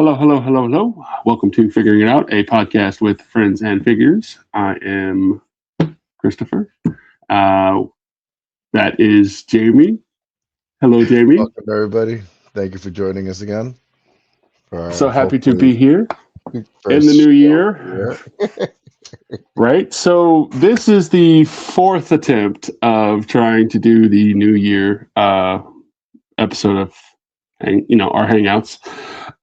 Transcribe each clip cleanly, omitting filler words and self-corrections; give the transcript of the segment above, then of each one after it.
Hello, hello, hello, hello. Welcome to Figuring It Out, a podcast with friends and figures. I am Christopher. Uh, that is Jamie. Hello, Jamie. Welcome, everybody. Thank you for joining us again for So our happy to hopefully be here in the first new show of the year, year. right? So this is the fourth attempt of trying to do the New Year episode of, our Hangouts.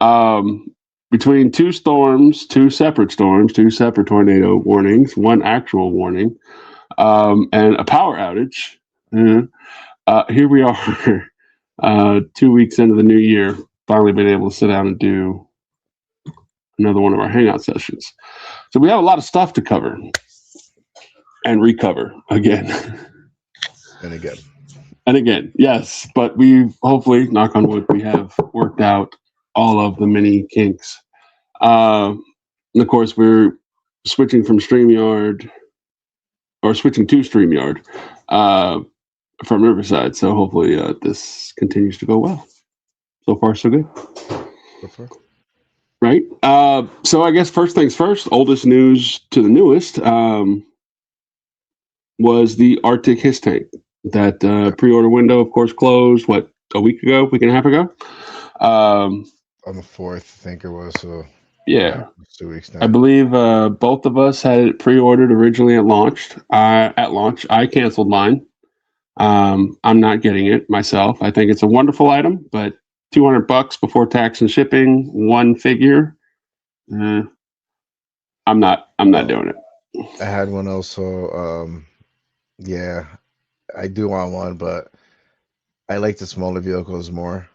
Um, Between two separate storms, two separate tornado warnings, one actual warning, and a power outage. uh, Here we are, 2 weeks into the new year, finally been able to sit down and do another one of our hangout sessions. So we have a lot of stuff to cover and recover again. And again, And again, yes, but we hopefully, knock on wood, we have worked out all of the many kinks. And of course, we're switching from StreamYard or switching to StreamYard uh, from Riverside. So hopefully this continues to go well. So far, so good. prefer. Right. So I guess first things first, oldest news to the newest was the Arctic His Tank. That pre-order window, of course, closed, a week and a half ago? Um, On the 4th, I think it was. So, yeah, yeah. it's 2 weeks I now. believe both of us had it pre-ordered originally at launch. At launch, I canceled mine. I'm not getting it myself. I think it's a wonderful item, but $200 before tax and shipping, one figure. Uh, I'm not. I'm not Well, doing it. I had one also. Yeah, I do want one, but I like the smaller vehicles more.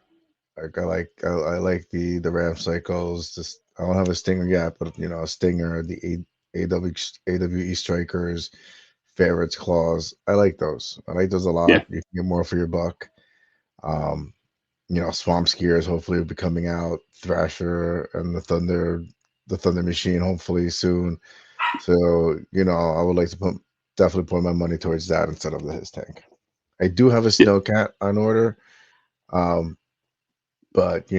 I like the Ram cycles. Just I don't have a Stinger yet, but a Stinger, the AWE Strikers, Ferrets, Claws. I like those. I like those a Yeah. lot. You can get more for your buck. Um, Swamp Skiers hopefully will be coming out. Thrasher and the Thunder Machine hopefully soon. So, I would like to definitely put my money towards that instead of the His Tank. I do have a Yeah. Snowcat on order. Um, but I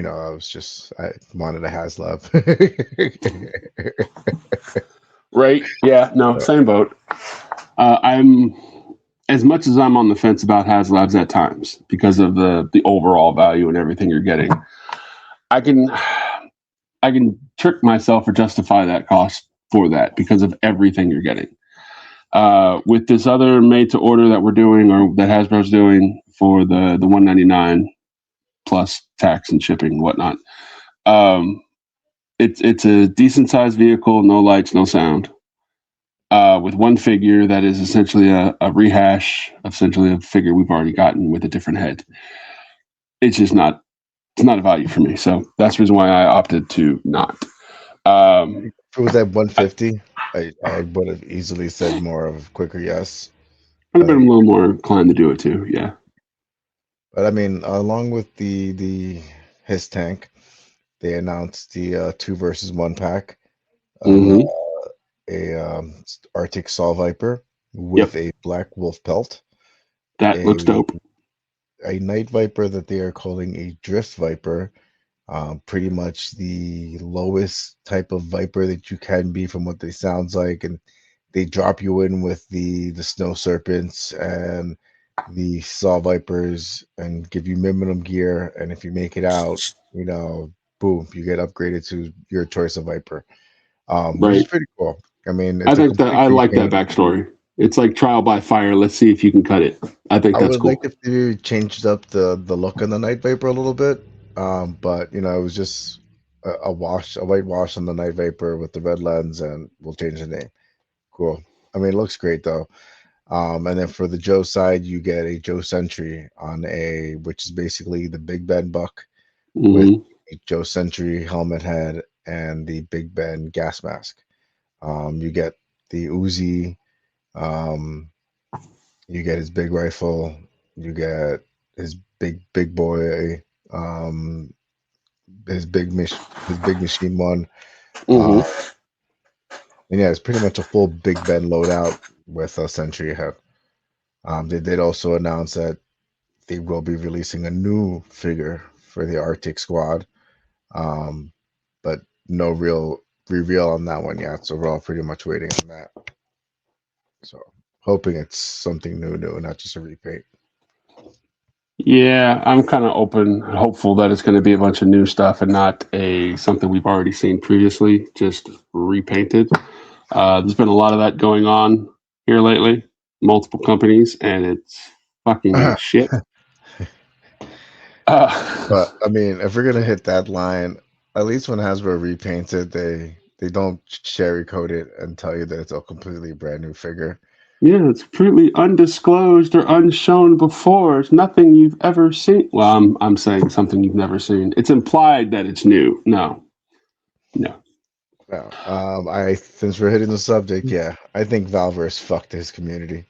wanted a HasLab. Right. Yeah. No. Same boat. I'm as much as I'm on the fence about HasLabs at times because of the overall value and everything you're getting. I can I can trick myself or justify that cost for that because of everything you're getting. With this other made to order that we're doing or that Hasbro's doing for the 199 plus tax and shipping and whatnot, um, it's a decent sized vehicle, no lights, no sound, with one figure that is essentially a rehash, essentially a figure we've already gotten with a different head. It's just not. It's not a value for me, so that's the reason why I opted to not. Um, If it was at I, 150, I would have easily said more of a quicker yes. I'd have been a Like, little more inclined to do it too. Yeah. but I mean, along with the his tank, they announced the 2 versus 1 pack of Mm-hmm. a Arctic Saw Viper with Yep. a Black Wolf pelt, That looks a dope. a Night Viper that they are calling a Drift Viper. Pretty much the lowest type of Viper that you can be from what they sounds like, and they drop you in with the Snow Serpents and the Saw Vipers and give you minimum gear, and if you make it out, boom, you get upgraded to your choice of Viper, which is Right. pretty cool. I mean, I it's a think that complete I like that repaint. backstory. It's like trial by fire. Let's see if you can cut it. I think I that's would like cool. if they changed up the look on the Night Viper a little bit, but it was just a white wash on the Night Viper with the red lens, and we'll change the name. Cool. I mean, it looks great though. And then for the Joe side, you get a Joe Sentry on which is basically the Big Ben buck with Mm-hmm. the Joe Sentry helmet head and the Big Ben gas mask. You get the Uzi. Um, you get his big rifle. You get his big boy. Um, his big machine one. Uh, Mm-hmm. and yeah, it's pretty much a full Big Ben loadout with a Sentry head. They did also announce that they will be releasing a new figure for the Arctic Squad. Um, but no real reveal on that one yet. So we're all pretty much waiting on that. So hoping it's something new, not just a repaint. Yeah, I'm kind of hopeful that it's going to be a bunch of new stuff and not something we've already seen previously, just repainted. There's been a lot of that going on here lately, multiple companies, and it's fucking shit. But I mean, if we're gonna hit that line, at least when Hasbro repaints it, they don't cherry coat it and tell you that it's a completely brand new figure. Yeah, it's completely undisclosed or unshown before. It's nothing you've ever seen. Well, I'm saying something you've never seen. It's implied that it's new. No. No. Since we're hitting the subject, yeah, I think Valaverse fucked his community.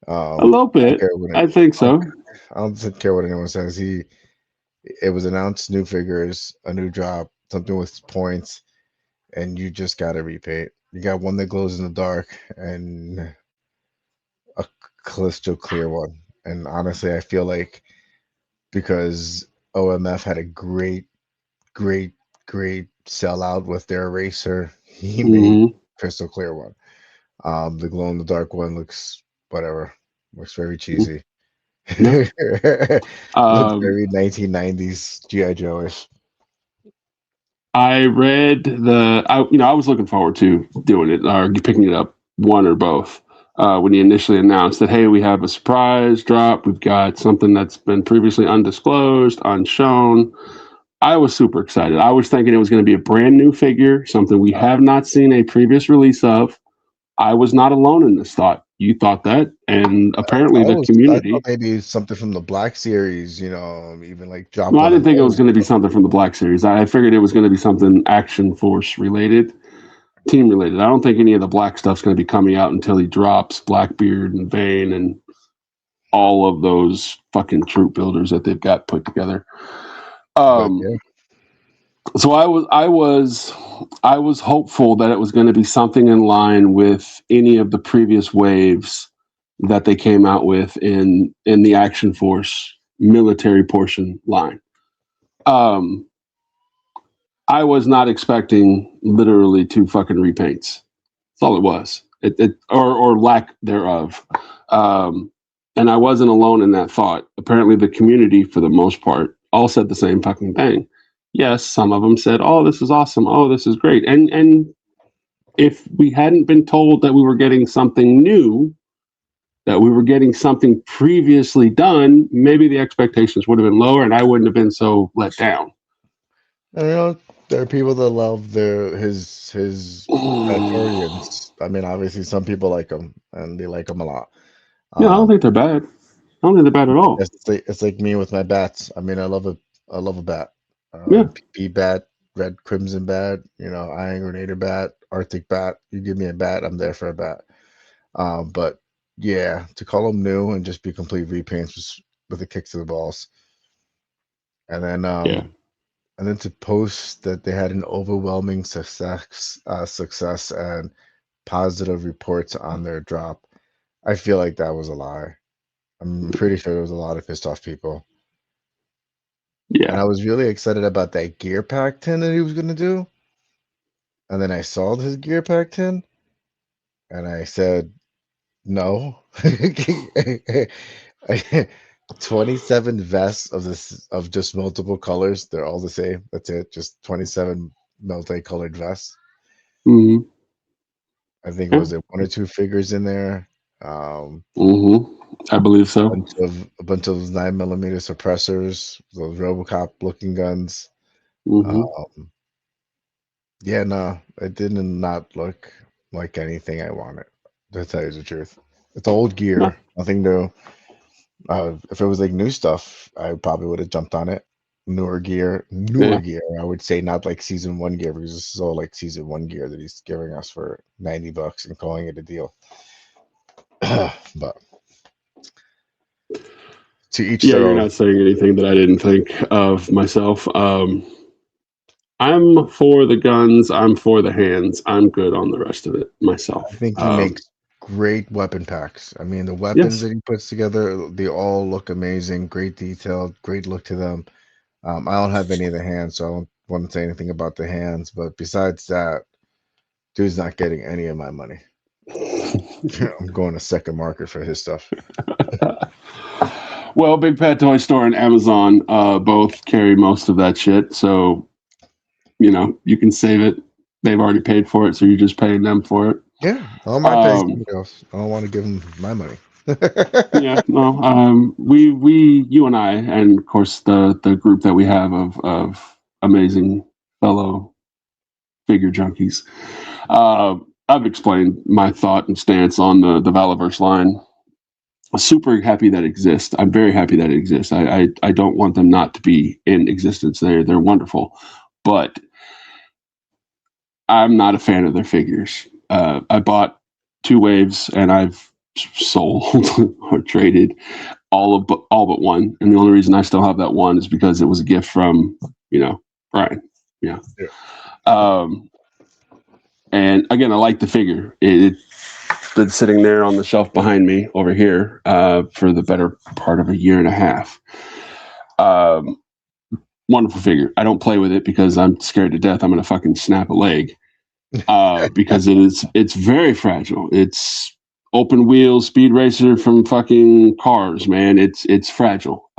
A little bit. I think so. I don't care what anyone says. It was announced new figures, a new drop, something with points, and you just got to repaint. You got one that glows in the dark and a crystal clear one. And honestly, I feel like because OMF had a great, great, great sellout with their eraser, he made crystal clear one. The glow in the dark one looks whatever, looks very cheesy. Looks very 1990s GI Joe-ish. I read I was looking forward to doing it or picking it up, one or both. When he initially announced that, hey, we have a surprise drop, we've got something that's been previously undisclosed, unshown. I was super excited. I was thinking it was going to be a brand new figure, something we have not seen a previous release of. I was not alone in this thought. You thought that, and apparently the community. I thought maybe something from the Black Series, even like drop. Well, I didn't think it was going to be something from the Black Series. I figured it was going to be something Action Force related, team related. I don't think any of the Black stuff's going to be coming out until he drops Blackbeard and Bane and all of those fucking troop builders that they've got put together. So I was hopeful that it was going to be something in line with any of the previous waves that they came out with in the Action Force military portion line. I was not expecting literally 2 fucking repaints. That's all it was. Or lack thereof. And I wasn't alone in that thought. Apparently the community, for the most part, all said the same fucking thing. Yes, some of them said, "Oh, this is awesome. Oh, this is great." And if we hadn't been told that we were getting something new, that we were getting something previously done, maybe the expectations would have been lower and I wouldn't have been so let down. And there are people that love his Praetorians. I mean, obviously some people like him and they like him a lot. Yeah, I don't think they're bad. I don't think they're bad at all. It's like me with my bats. I mean, I love a bat. Yeah. PP bat, red crimson bat, iron grenader bat, Arctic bat. You give me a bat, I'm there for a bat. But yeah, to call them new and just be complete repaints was with a kick to the balls. And then and then to post that they had an overwhelming success and positive reports on their drop. I feel like that was a lie. I'm pretty sure there was a lot of pissed off people. Yeah. And I was really excited about that gear pack 10 that he was going to do. And then I saw his gear pack 10 and I said, no. 27 vests of just multiple colors. They're all the same. That's it. Just 27 multicolored vests. Mm-hmm. I think was it 1 or 2 figures in there. I believe so. A bunch of 9mm suppressors, those RoboCop looking guns. Yeah, no, it did not look like anything I wanted. To tell you the truth, it's old gear, nothing new. If it was like new stuff, I probably would have jumped on it. Newer gear. I would say not like season 1 gear because this is all like season 1 gear that he's giving us for $90 and calling it a deal. But to each their you're own. not saying anything that I didn't think of myself. I'm for the guns. I'm for the hands. I'm good on the rest of it myself. I think he makes great weapon packs. I mean, the weapons that he puts together, they all look amazing. Great detail, great look to them. I don't have any of the hands, so want to say anything about the hands, but besides that, dude's not getting any of my money. I'm going to second market for his stuff. Well, Big Pet Toy Store and Amazon both carry most of that shit, so you can save it. They've already paid for it, so you're just paying them for it. Yeah, I might pay somebody else. I don't want to give them my money. Yeah, no. You and I, and of course the group that we have of amazing fellow figure junkies. I've explained my thought and stance on the Valaverse line. I'm super happy that it exists. I'm very happy that it exists. I don't want them not to be in existence. They're wonderful, but I'm not a fan of their figures. I bought 2 waves and I've sold or traded all but one, and the only reason I still have that one is because it was a gift from Brian. Yeah. And again, I like the figure. It's been sitting there on the shelf behind me over here for the better part of a year and a half. Wonderful figure. I don't play with it because I'm scared to death I'm going to fucking snap a leg because it's very fragile. It's open wheel speed racer from fucking Cars, man. It's fragile.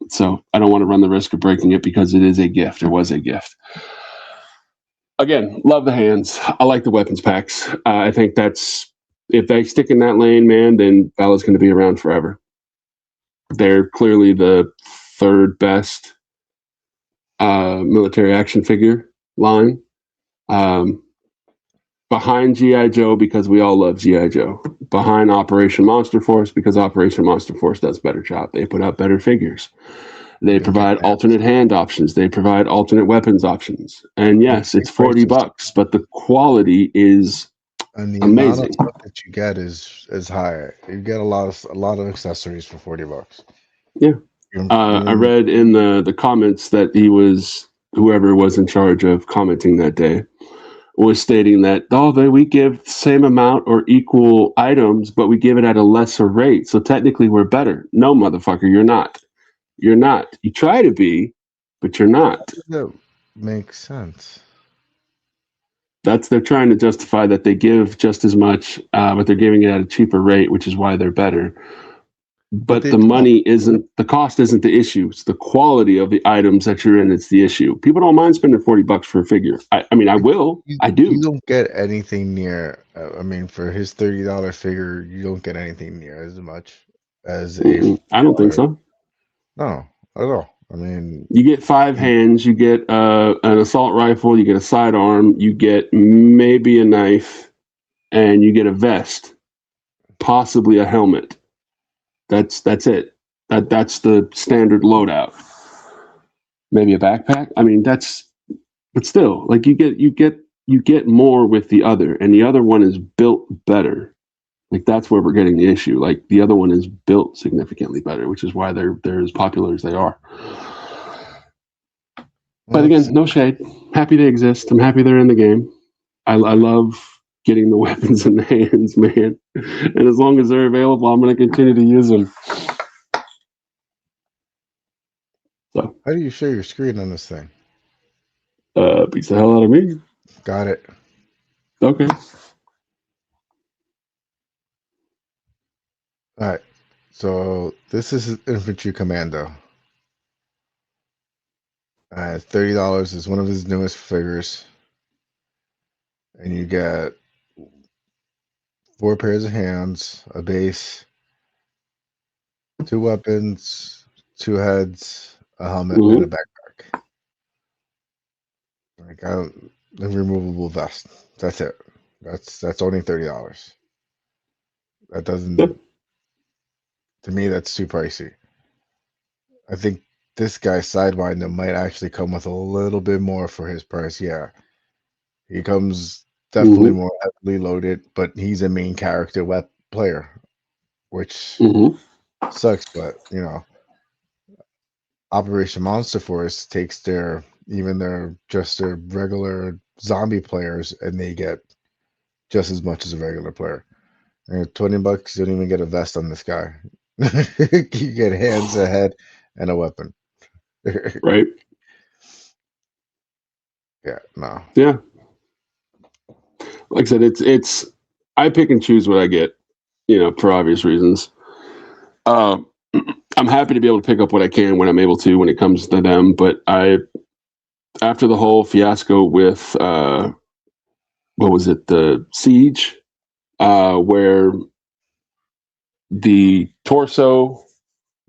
So I don't want to run the risk of breaking it because it is a gift. It was a gift. Again, love the hands. I like the weapons packs. I think if they stick in that lane, man, then Vala's going to be around forever. They're clearly the 3rd best military action figure line. Behind G.I. Joe, because we all love G.I. Joe. Behind Operation Monster Force, because Operation Monster Force does better job. They put out better figures. They provide alternate hand options. They provide alternate weapons options. And yes, it's $40, but the quality is and the amazing. Amount of stuff that you get is higher. You get a lot of accessories for $40. Yeah. I read in the comments that whoever was in charge of commenting that day was stating that we give the same amount or equal items, but we give it at a lesser rate. So technically we're better. No, motherfucker, you're not. You're not. You try to be, but you're not. That makes sense. They're trying to justify that they give just as much, but they're giving it at a cheaper rate, which is why they're better. But the money the cost isn't the issue. It's the quality of the items that you're in. It's the issue. People don't mind spending $40 for a figure. I mean, I will. I do. You don't get anything near. I mean, for his $30 figure, you don't get anything near as much as I don't think so. No, at all. I mean, you get 5 hands. You get an assault rifle. You get a sidearm. You get maybe a knife, and you get a vest, possibly a helmet. That's it. That's the standard loadout. Maybe a backpack. I mean, but still, like you get more with the other, and the other one is built better. Like that's where we're getting the issue. Like the other one is built significantly better, which is why they're as popular as they are. But again, no shade. Happy they exist. I'm happy they're in the game. I love getting the weapons in the hands, man. And as long as they're available, I'm going to continue to use them. So, how do you share your screen on this thing? Beats the hell out of me. Got it. Okay. All right. So this is Infantry Commando. $30 is one of his newest figures. And you get 4 pairs of hands, a base, 2 weapons, 2 heads, a helmet, and a backpack. Like a removable vest. That's it. That's only $30. That doesn't. To me, that's too pricey. I think this guy's Sidewinder might actually come with a little bit more for his price. Yeah, he comes definitely more heavily loaded, but he's a main character player, which sucks. But Operation Monster Force takes their regular zombie players, and they get just as much as a regular player. And $20, you don't even get a vest on this guy. You get hands, a head, and a weapon. Right. Yeah, no. Yeah. Like I said, it's I pick and choose what I get, for obvious reasons. I'm happy to be able to pick up what I can when I'm able to when it comes to them. But after the whole fiasco with what was it, the Siege, where the torso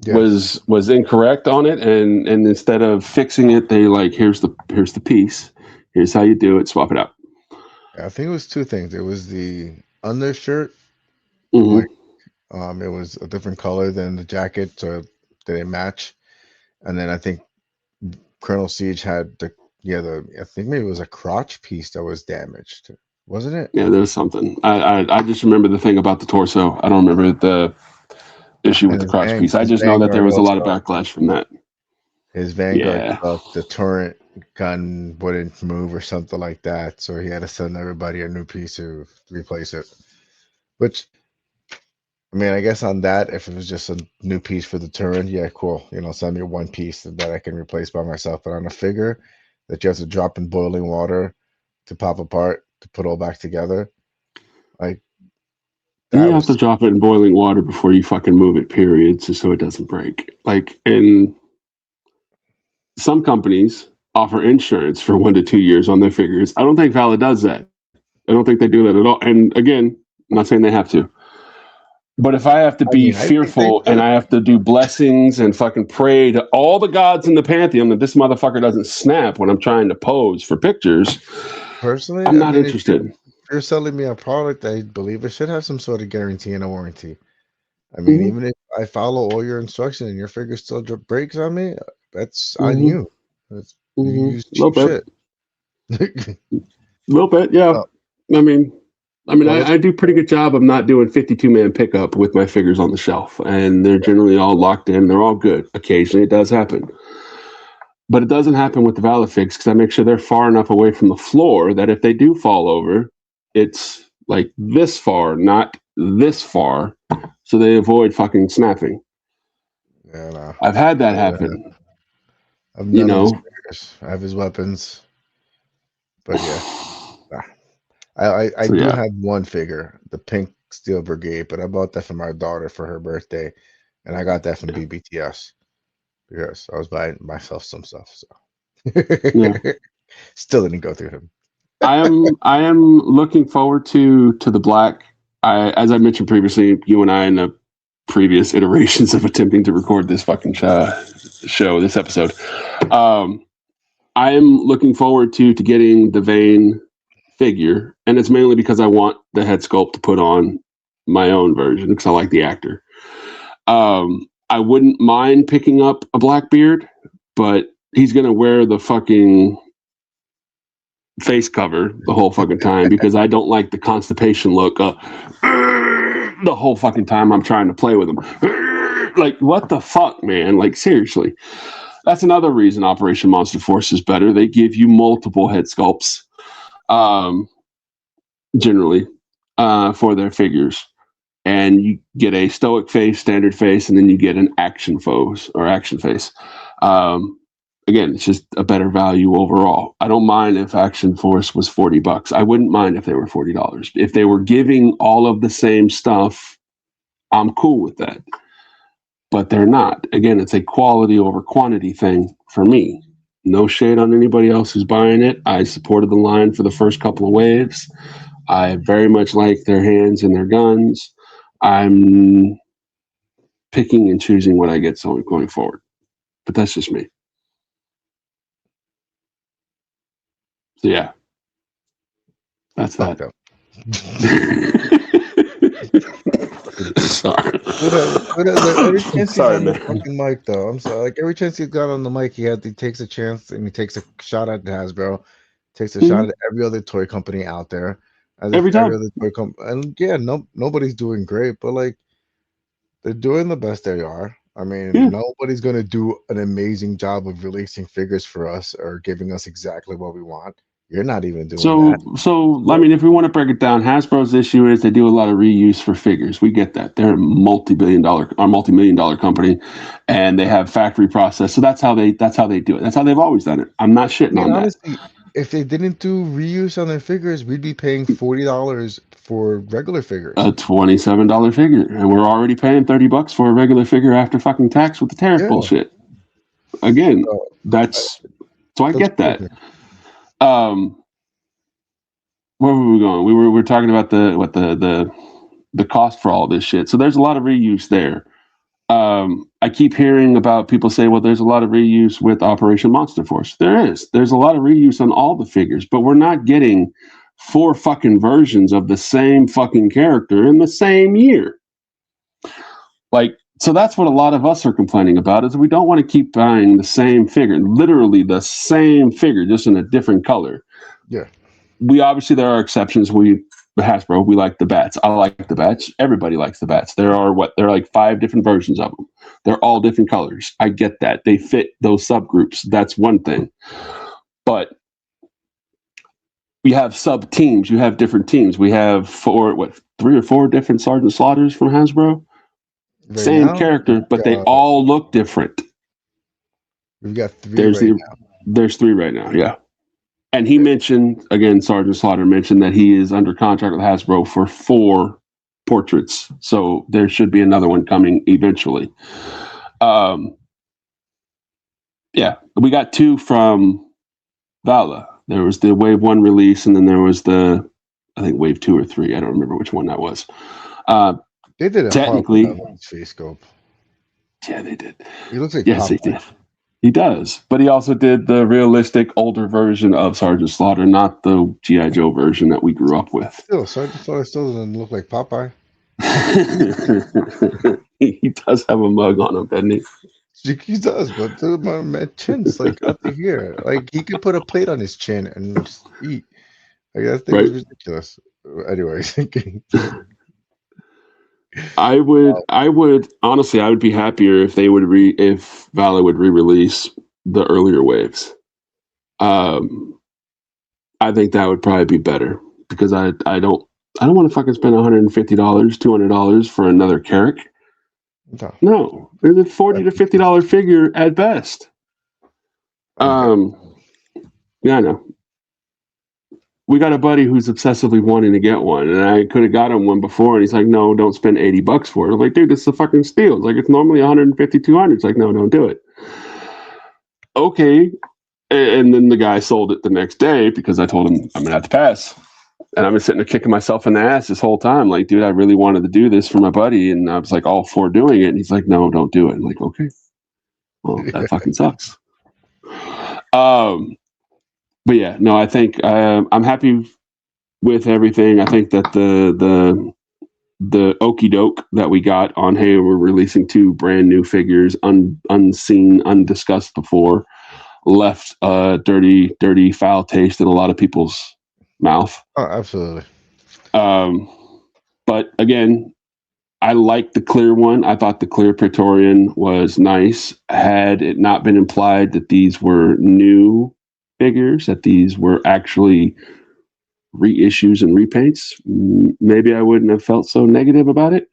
Yes. was incorrect on it, and instead of fixing it, they like, here's the piece, here's how you do it, swap it out. I think it was two things. It was the undershirt, Mm-hmm. like it was a different color than the jacket, so they didn't match. And then I think Colonel Siege had I think maybe it was a crotch piece that was damaged, wasn't it? Yeah, there's something. I just remember the thing about the torso. I don't remember the issue with And the crotch piece. I his just know that there Vanguard was a lot of also, backlash from that. his Vanguard Yeah. stuff, the turret gun wouldn't move or something like that, so he had to send everybody a new piece to replace it. Which, I mean, I guess on that, if it was just a new piece for the turret, yeah, cool. Send me one piece that I can replace by myself. But on a figure that you have to drop in boiling water to pop apart to put all back together, like that You have to was drop it in boiling water before you fucking move it, period, just so it doesn't break. Like, and some companies offer insurance for 1 to 2 years on their figures. I don't think Vala does that. I don't think they do that at all. And again, I'm not saying they have to. But if I have to I be mean, I think they fearful and should. I have to do blessings and fucking pray to all the gods in the pantheon that this motherfucker doesn't snap when I'm trying to pose for pictures, Personally, I'm I not mean, if interested. you're selling me a product, I believe it should have some sort of guarantee and a warranty. I mean, Mm-hmm. even if I follow all your instructions and your figure still breaks on me, that's on Mm-hmm. you. You Mm-hmm. use A little cheap bit. shit. A little bit, yeah. Oh, I mean, well, let's I do a pretty good job of not doing 52-man pickup with my figures on the shelf, and they're generally all locked in. They're all good. Occasionally, it does happen, but it doesn't happen with the Valafigs because I make sure they're far enough away from the floor that if they do fall over, it's like this far, not this far, so they avoid fucking snapping. yeah, no. I've had that Other than happen. I've You none of his know. figures. I have his weapons, but yeah, nah. I So do yeah, have one figure, the Pink Steel Brigade, but I bought that for my daughter for her birthday, and I got that from yeah, BBTS because I was buying myself some stuff. So yeah. still didn't go through him. I am looking forward to the black. As I mentioned previously, you and I in the previous iterations of attempting to record this fucking this episode. I am looking forward to getting the Vane figure, and it's mainly because I want the head sculpt to put on my own version because I like the actor. I wouldn't mind picking up a Blackbeard, but he's gonna wear the fucking face cover the whole fucking time because I don't like the constipation look the whole fucking time I'm trying to play with him. Like, what the fuck, man? Like, seriously. That's another reason Operation Monster Force is better. They give you multiple head sculpts, generally, for their figures. And you get a stoic face, standard face, and then you get an action face. Again, it's just a better value overall. I don't mind if Action Force was $40. I wouldn't mind if they were $40. If they were giving all of the same stuff, I'm cool with that. But they're not. Again, it's a quality over quantity thing for me. No shade on anybody else who's buying it. I supported the line for the first couple of waves. I very much like their hands and their guns. I'm picking and choosing what I get going forward. But that's just me. So yeah, that's Fuck that. them. Sorry. Whatever. Every chance he's Sorry, on the man. fucking mic, though. I'm sorry. Like every chance he's got on the mic, he takes a chance and he takes a shot at Hasbro, takes a shot at every other toy company out there, as if Every every time. other toy company. And yeah, nobody's doing great, but like they're doing the best they are. I mean, Yeah. nobody's gonna do an amazing job of releasing figures for us or giving us exactly what we want. You're not even doing that. So I mean, if we want to break it down, Hasbro's issue is they do a lot of reuse for figures. We get that. They're a multi-million dollar company, and they have factory process. So that's how they do it. That's how they've always done it. I'm not I shitting mean, on that. honestly, if they didn't do reuse on their figures, we'd be paying $40 for regular figures. A $27 figure, and we're already paying $30 for a regular figure after fucking tax with the tariff bullshit. Again, so I get that. Where were we going? We were talking about the cost for all this shit. So there's a lot of reuse there. I keep hearing about people say, well, there's a lot of reuse with Operation Monster Force. There is. There's a lot of reuse on all the figures, but we're not getting 4 fucking versions of the same fucking character in the same year. Like, so that's what a lot of us are complaining about, is we don't want to keep buying the same figure, literally the same figure, just in a different color. Yeah. Obviously, there are exceptions. Hasbro, we like the bats. I like the bats. Everybody likes the bats. There are like 5 different versions of them. They're all different colors. I get that. They fit those subgroups. That's one thing. But we have sub teams. You have different teams. We have 3 or 4 different Sergeant Slaughters from Hasbro. Right, same now, character, but they all look different. We've got 3 now. There's 3 right now, yeah. And he mentioned, again, Sergeant Slaughter mentioned that he is under contract with Hasbro for 4 portraits. So there should be another one coming eventually. Yeah, we got 2 from Vala. There was the Wave 1 release, and then there was the, I think, Wave 2 or 3. I don't remember which one that was. They did a technically face scope. Yeah, they did. He looks like yes, they did. He does, but he also did the realistic older version of Sergeant Slaughter, not the G.I. Joe version that we grew up with. Still, Sergeant Slaughter still doesn't look like Popeye. He does have a mug on him, doesn't he? He does, but my chin's like up to here. Like he could put a plate on his chin and just eat. Like that thing is ridiculous. Anyway, thinking. I would honestly, I would be happier if they would if Vala would re-release the earlier waves. I think that would probably be better, because I don't want to fucking spend $150, $200 for another Carrick. No, it's a $40 to $50 figure at best. Yeah, I know. We got a buddy who's obsessively wanting to get one, and I could have got him one before, and he's like, no, don't spend $80 for it. I'm like, dude, this is a fucking steal. It's like, it's normally $150, $200. It's like, no, don't do it. Okay. And then the guy sold it the next day because I told him I'm gonna have to pass. And I've been sitting there kicking myself in the ass this whole time. Like, dude, I really wanted to do this for my buddy, and I was like all for doing it. And he's like, no, don't do it. I'm like, okay. Well, that fucking sucks. But yeah, no, I think I'm happy with everything. I think that the okie doke that we got on, hey, we're releasing 2 brand new figures, unseen, undiscussed before, left a dirty, foul taste in a lot of people's mouth. Oh, absolutely. But again, I like the clear one. I thought the clear Praetorian was nice. Had it not been implied that these were new figures, that these were actually reissues and repaints, maybe I wouldn't have felt so negative about it.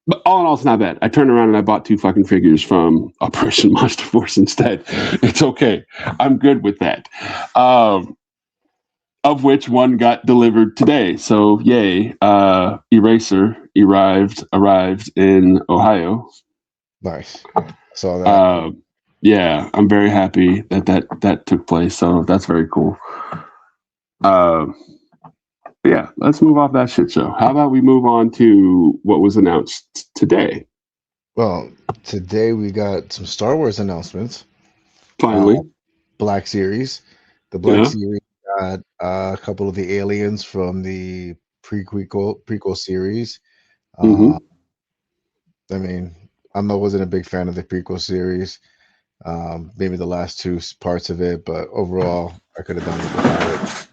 But all in all, it's not bad. I turned around and I bought 2 fucking figures from Operation Monster Force instead. It's okay. I'm good with that. Of which one got delivered today. So yay. Eraser arrived in Ohio. Nice. Saw that. Yeah, I'm very happy that took place. So that's very cool. Yeah, let's move off that shit show. How about we move on to what was announced today? Well, today we got some Star Wars announcements. Finally. Black Series. The Black Series got a couple of the aliens from the prequel series. I mean, I wasn't a big fan of the prequel series. Maybe the last 2 parts of it, but overall, I could have done without it.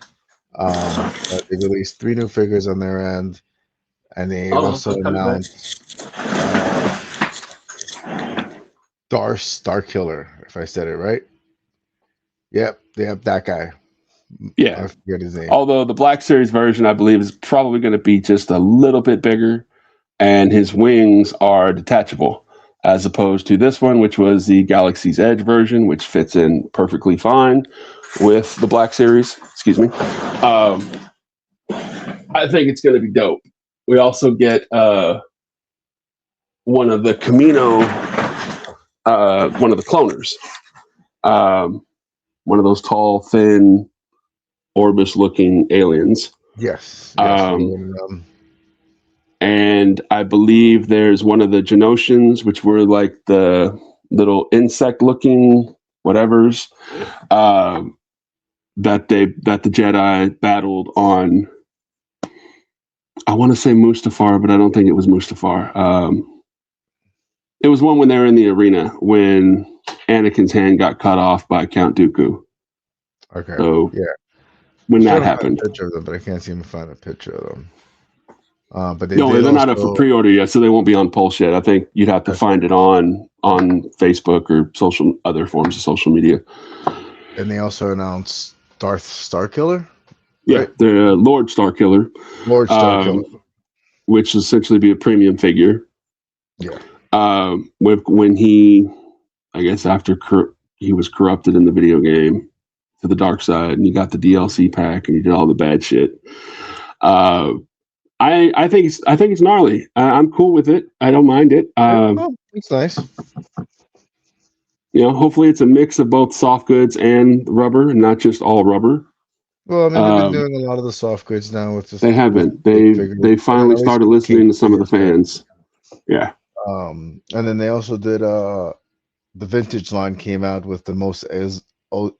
But they released 3 new figures on their end, and they also announced Starkiller, if I said it right. Yep, that guy. Yeah, I forget his name. Although the Black Series version, I believe, is probably going to be just a little bit bigger, and his wings are detachable, as opposed to this one, which was the Galaxy's Edge version, which fits in perfectly fine with the Black Series. Excuse me. I think it's going to be dope. We also get one of the Camino, one of the cloners. One of those tall, thin, Orbis-looking aliens. Yes. And I believe there's one of the Genosians, which were like the little insect-looking whatevers that the Jedi battled on. I want to say Mustafar, but I don't think it was Mustafar. It was one when they were in the arena when Anakin's hand got cut off by Count Dooku. Okay. So yeah. When that happened, picture of them, but I can't seem to find a picture of them. But they're not up for pre-order yet, so they won't be on Pulse yet. I think you'd have to find it on Facebook or other forms of social media. And they also announced Darth Starkiller. Yeah, right? The Lord Starkiller. Lord Starkiller, which will essentially be a premium figure. Yeah. When he, I guess after he was corrupted in the video game to the dark side, and you got the DLC pack, and you did all the bad shit. I think it's gnarly. I'm cool with it. I don't mind it. It's nice. Hopefully it's a mix of both soft goods and rubber, and not just all rubber. Well, I mean, they've been doing a lot of the soft goods now with this. They have been. They finally started listening to some of the fans. Yeah. And then they also did the vintage line came out with the Mos Eisley. Mos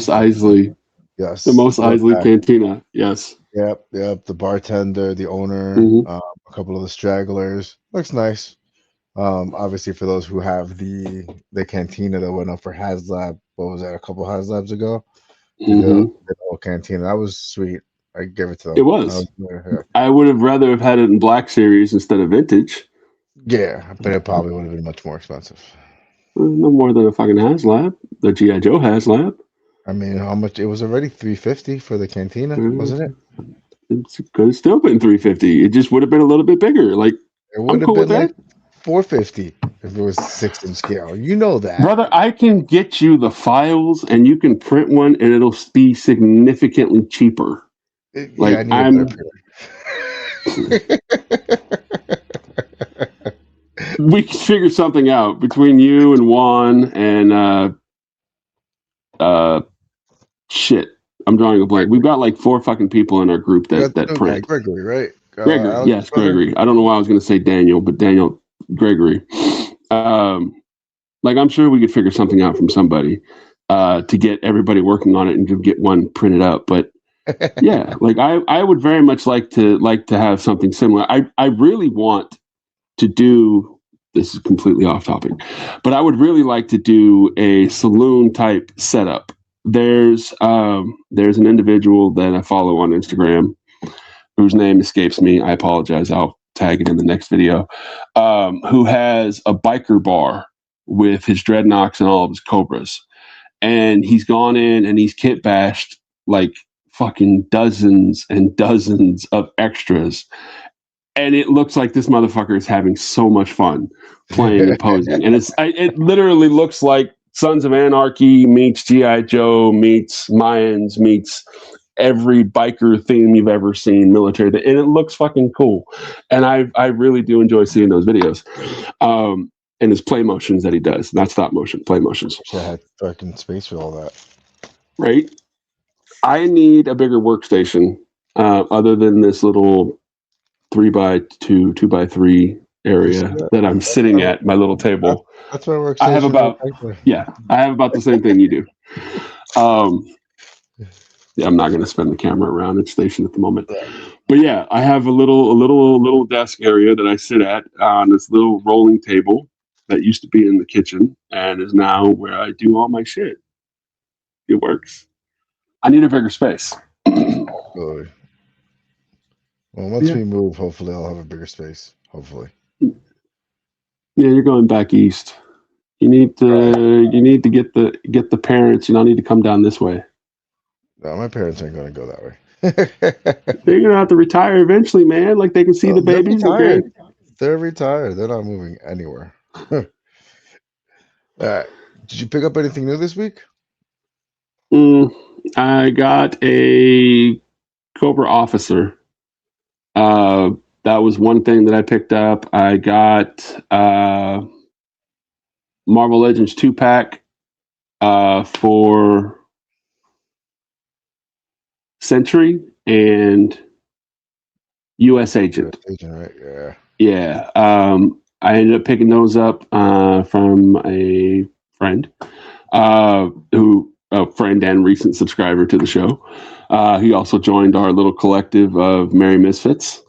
Eisley. Yes. The Mos Eisley Cantina. Yes. Yep. The bartender, the owner, a couple of the stragglers. Looks nice. Obviously for those who have the cantina that went up for HasLab, what was that, a couple HasLabs ago? The whole cantina. That was sweet. I give it to them. It was. I would have rather have had it in Black Series instead of vintage. Yeah, but it probably would have been much more expensive. No more than a fucking HasLab. The G.I. Joe HasLab. I mean, how much? It was already $350 for the cantina, wasn't it? It could have still been $350. It just would have been a little bit bigger. Like, it would have been like $450 if it was 6-inch scale. You know that, brother. I can get you the files, and you can print one, and it'll be significantly cheaper. I need a better printer. We can figure something out between you and Juan and shit. I'm drawing a blank. We've got like 4 fucking people in our group that print. Gregory, right? Gregory, yes, Gregory. I don't know why I was going to say Daniel, but Gregory. Like, I'm sure we could figure something out from somebody to get everybody working on it and to get one printed up. But yeah, like I would very much like to have something similar. I really want to do. This is completely off topic, but I would really like to do a saloon type setup. There's an individual that I follow on Instagram whose name escapes me. I apologize. I'll tag it in the next video. Who has a biker bar with his dreadnoughts and all of his cobras, and he's gone in and he's kit bashed like fucking dozens and dozens of extras. And it looks like this motherfucker is having so much fun playing and posing. And it literally looks like Sons of Anarchy meets G.I. Joe meets Mayans meets every biker theme you've ever seen, military. And it looks fucking cool. And I really do enjoy seeing those videos. And his play motions that he does, not stop motion, play motions. I had fucking space for all that. Right? I need a bigger workstation other than this little 3x2, 2x3 area that I'm sitting at, my little table. That's what works. I have about the same thing you do. Yeah, I'm not going to spin the camera around its station at the moment. But yeah, I have a little desk area that I sit at on this little rolling table that used to be in the kitchen and is now where I do all my shit. It works. I need a bigger space. Good. Well, once we move, hopefully I'll have a bigger space. Hopefully. Yeah, you're going back east. You need to get the parents. You don't need to come down this way. No, my parents aren't going to go that way. They're gonna have to retire eventually, man. Like they can see the babies. They're retired. They're not moving anywhere. Did you pick up anything new this week? I got a Cobra Officer. That was one thing that I picked up. I got Marvel Legends 2-pack for Sentry and U.S. Agent. Agent, right? Yeah. Yeah. I ended up picking those up from a friend a friend and recent subscriber to the show. He also joined our little collective of Merry Misfits.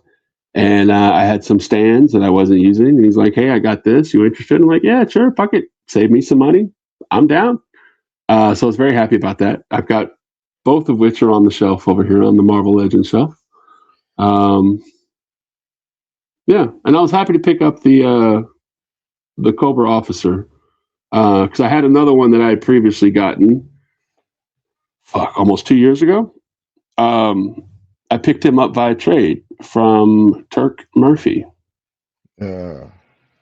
And I had some stands that I wasn't using. And he's like, hey, I got this. You interested? I'm like, yeah, sure. Fuck it. Save me some money. I'm down. So I was very happy about that. I've got both of which are on the shelf over here on the Marvel Legends shelf. Yeah. And I was happy to pick up the Cobra Officer because I had another one that I had previously gotten almost 2 years ago. I picked him up via trade from Turk Murphy. And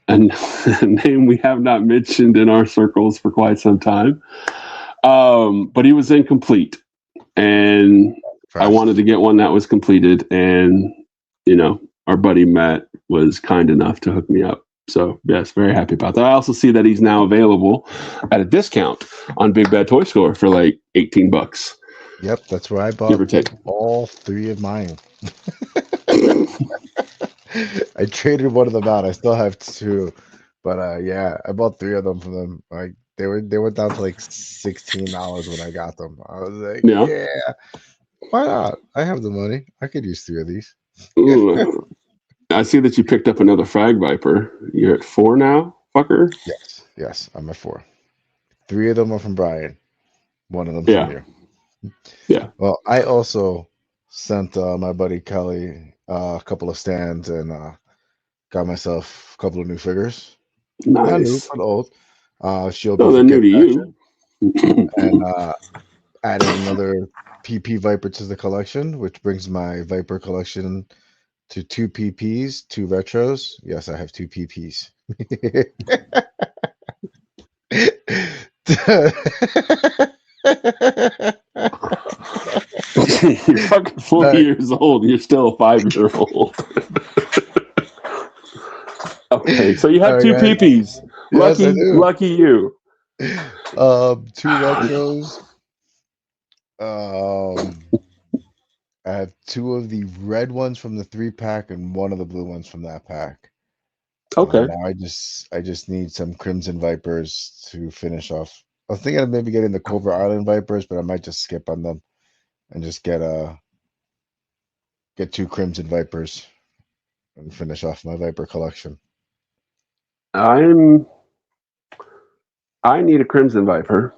a name we have not mentioned in our circles for quite some time. But he was incomplete. And I wanted to get one that was completed. And, our buddy Matt was kind enough to hook me up. So, yes, very happy about that. I also see that he's now available at a discount on Big Bad Toy Store for like $18. Yep, that's where I bought all three of mine. I traded one of them out. I still have two, but yeah, I bought three of them from them. Like they went down to like $16 when I got them. I was like, yeah, why not? I have the money. I could use three of these. I see that you picked up another Frag Viper. You're at 4 now, fucker? Yes, I'm at 4. 3 of them are from Brian. One of them from you. Yeah. Well, I also sent my buddy Kelly a couple of stands and got myself a couple of new figures. Nice. Not new, but old. She'll they're new to you. And added another PP Viper to the collection, which brings my Viper collection to 2 PPs, 2 retros. Yes, I have 2 PPs. You're fucking 40 years old. You're still a 5-year-old. Okay, so you have 2 PPs. Yes, lucky you. 2 retros. I have 2 of the red ones from the 3-pack and 1 of the blue ones from that pack. Okay. Now I just need some Crimson Vipers to finish off. I was thinking of maybe getting the Cobra Island Vipers, but I might just skip on them and just get 2 Crimson Vipers and finish off my Viper collection. I need a Crimson Viper,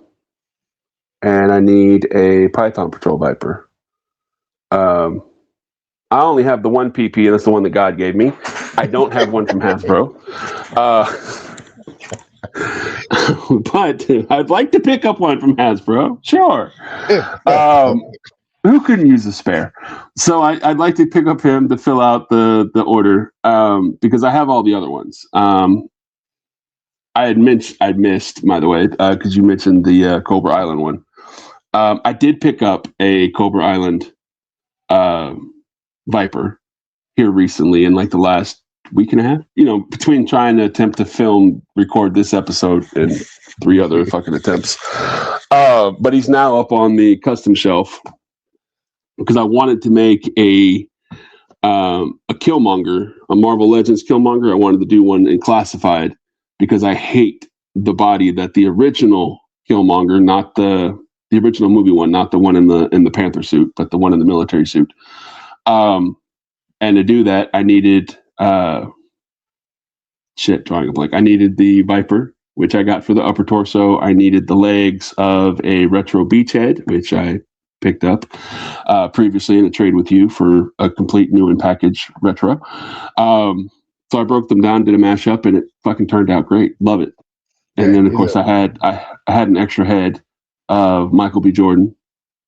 and I need a Python Patrol Viper. I only have the 1 PP, and that's the one that God gave me. I don't have one from Hasbro. But I'd like to pick up one from Hasbro. Sure. Who couldn't use a spare? So I'd like to pick up him to fill out the order because I have all the other ones. I'd missed, by the way, because you mentioned the Cobra Island one. I did pick up a Cobra Island Viper here recently in like the last week and a half. Between trying to attempt to record this episode and 3 other fucking attempts. But he's now up on the custom shelf because I wanted to make a Killmonger, a Marvel Legends Killmonger. I wanted to do one in classified because I hate the body that the original Killmonger, not the original movie one, not the one in the Panther suit, but the one in the military suit. And to do that, I needed drawing a blank. I needed the Viper, which I got for the upper torso. I needed the legs of a retro beachhead, which I picked up previously in a trade with you for a complete new and packaged retro. So I broke them down, did a mashup, and it fucking turned out great. Love it. And then of course I had an extra head of Michael B. Jordan,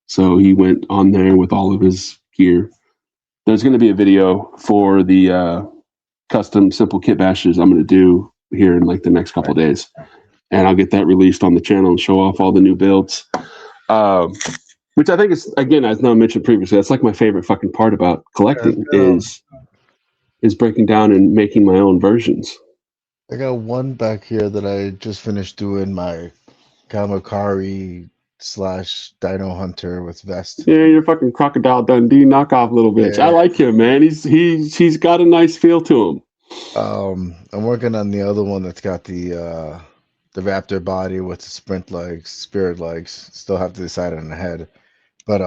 so he went on there with all of his gear. There's going to be a video for the custom simple kit bashes I'm going to do here in like the next couple of days, and I'll get that released on the channel and show off all the new builds. Which I think is, again, as I mentioned previously, that's like my favorite fucking part about collecting is breaking down and making my own versions. I got one back here that I just finished doing my Kamakari / Dino Hunter with vest. Yeah, you're fucking Crocodile Dundee knockoff little bitch. Yeah. I like him, man. He's got a nice feel to him. I'm working on the other one that's got the raptor body with the sprint legs, spirit legs. Still have to decide on the head. But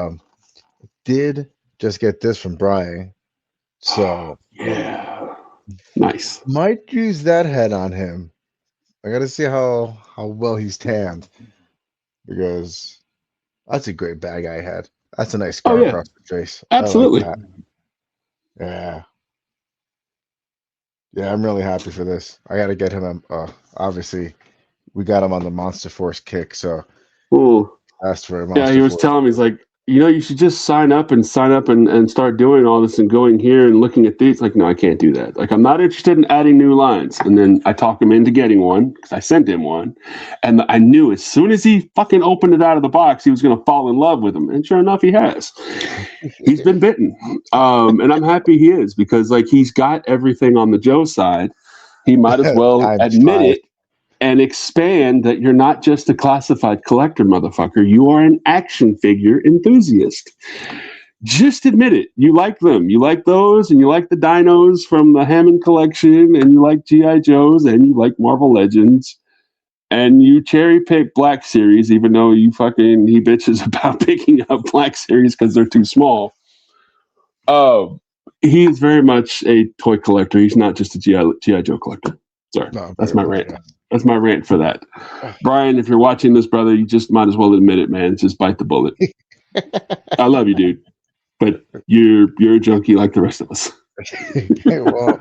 did just get this from Brian. So yeah. Nice. Might use that head on him. I gotta see how well he's tanned. Because that's a great bad guy head. That's a nice scar across the face. Absolutely. I like that. Yeah. Yeah, I'm really happy for this. I got to get him. Obviously, we got him on the Monster Force kick, so asked for a Monster Yeah, he was Force. telling me, he's like, you should just sign up and start doing all this and going here and looking at these. Like, no, I can't do that. Like, I'm not interested in adding new lines. And then I talked him into getting one because I sent him one. And I knew as soon as he fucking opened it out of the box, he was going to fall in love with him. And sure enough, he has. He's been bitten. And I'm happy he is because, like, he's got everything on the Joe side. He might as well admit it and expand that you're not just a classified collector, motherfucker. You are an action figure enthusiast. Just admit it. You like them. You like those, and you like the dinos from the Hammond collection, and you like G.I. Joes, and you like Marvel Legends. And you cherry pick Black Series, even though he bitches about picking up Black Series because they're too small. He is very much a toy collector. He's not just a G.I. Joe collector. Sorry, that's my rant. That's my rant for that. Brian, if you're watching this, brother, you just might as well admit it, man. Just bite the bullet. I love you, dude. But you're a junkie like the rest of us. Well,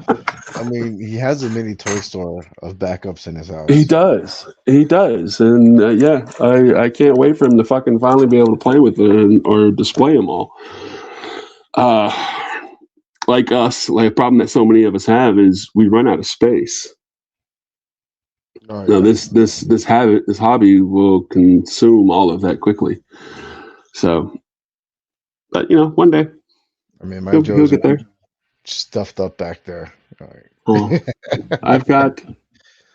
I mean, he has a mini toy store of backups in his house. He does. And I can't wait for him to fucking finally be able to play with it or display them all. Like us, like a problem that so many of us have is we run out of space. No, this hobby will consume all of that quickly. So, but one day. I mean, my Joe's get there. Stuffed up back there. I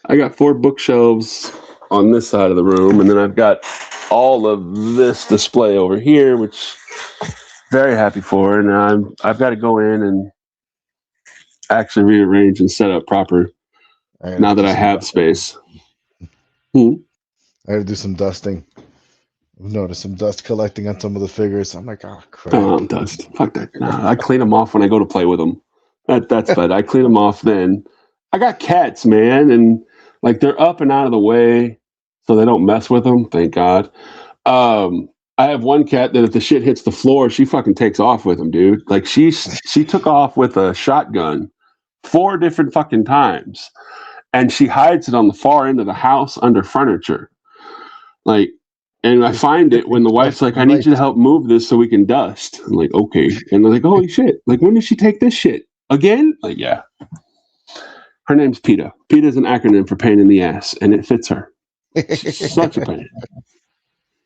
got 4 bookshelves on this side of the room, and then I've got all of this display over here, which I'm very happy for. And I've got to go in and actually rearrange and set up proper now that I have space. I have to do some dusting. I've noticed some dust collecting on some of the figures. I'm like, oh crap. Oh, dust. Fuck that. Nah, I clean them off when I go to play with them. That's bad. I clean them off then. I got cats, man, and like they're up and out of the way, so they don't mess with them. Thank God. I have one cat that if the shit hits the floor, she fucking takes off with him, dude. Like she took off with a shotgun 4 different fucking times. And she hides it on the far end of the house under furniture. Like, and I find it when the wife's like, I need you to help move this so we can dust. I'm like, okay. And they're like, holy shit. Like, when did she take this shit? Again? Like, yeah. Her name's PETA. PETA is an acronym for pain in the ass, and it fits her. She's such a pain.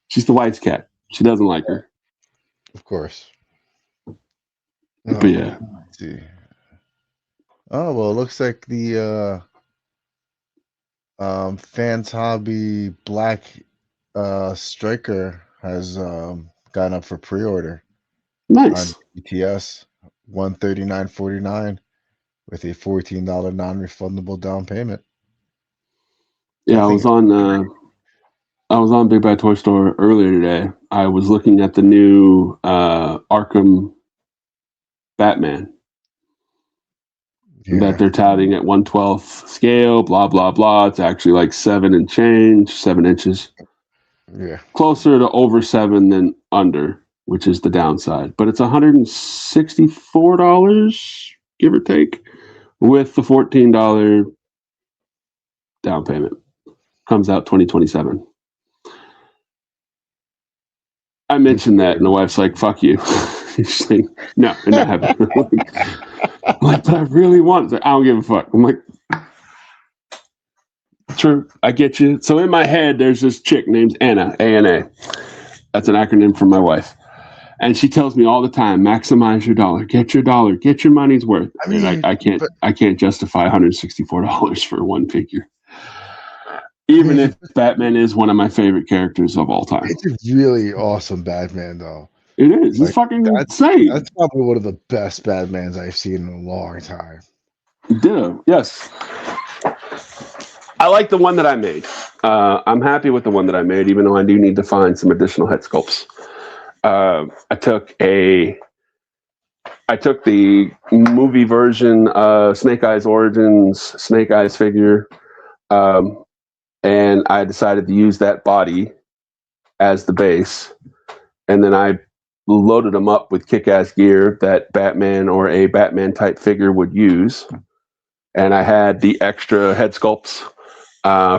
She's the wife's cat. She doesn't like her. Of course. But yeah. Let's see. Oh, well, it looks like the Fans Hobby Black Striker has gone up for pre-order. Nice. On ETS, $139.49 with a $14 non-refundable down payment. Yeah, I was on Big Bad Toy Store earlier today. I was looking at the new Arkham Batman. That they're touting at 1/12 scale, blah, blah, blah. It's actually like 7 inches. Yeah. Closer to over 7 than under, which is the downside. But it's $164, give or take, with the $14 down payment. Comes out 2027. I mentioned that, and the wife's like, fuck you. She's like, no, I'm not having it. I'm like, but I really want it. I don't give a fuck. I'm like, true, I get you. So in my head, there's this chick named Anna, A-N-A. That's an acronym for my wife. And she tells me all the time, maximize your dollar, get your money's worth. I mean, and but I can't justify $164 for one figure. I Even mean, if Batman is one of my favorite characters of all time. it's a really awesome Batman, though. It is. It's Like fucking that's insane. probably one of the best Batmans I've seen in a long time. Ditto. Yes. I like the one that I made. I'm happy with the one that I made, even though I do need to find some additional head sculpts. I took the movie version, Snake Eyes Origins Snake Eyes figure, and I decided to use that body as the base, and then I loaded them up with kick-ass gear that Batman or a Batman type figure would use, and I had the extra head sculpts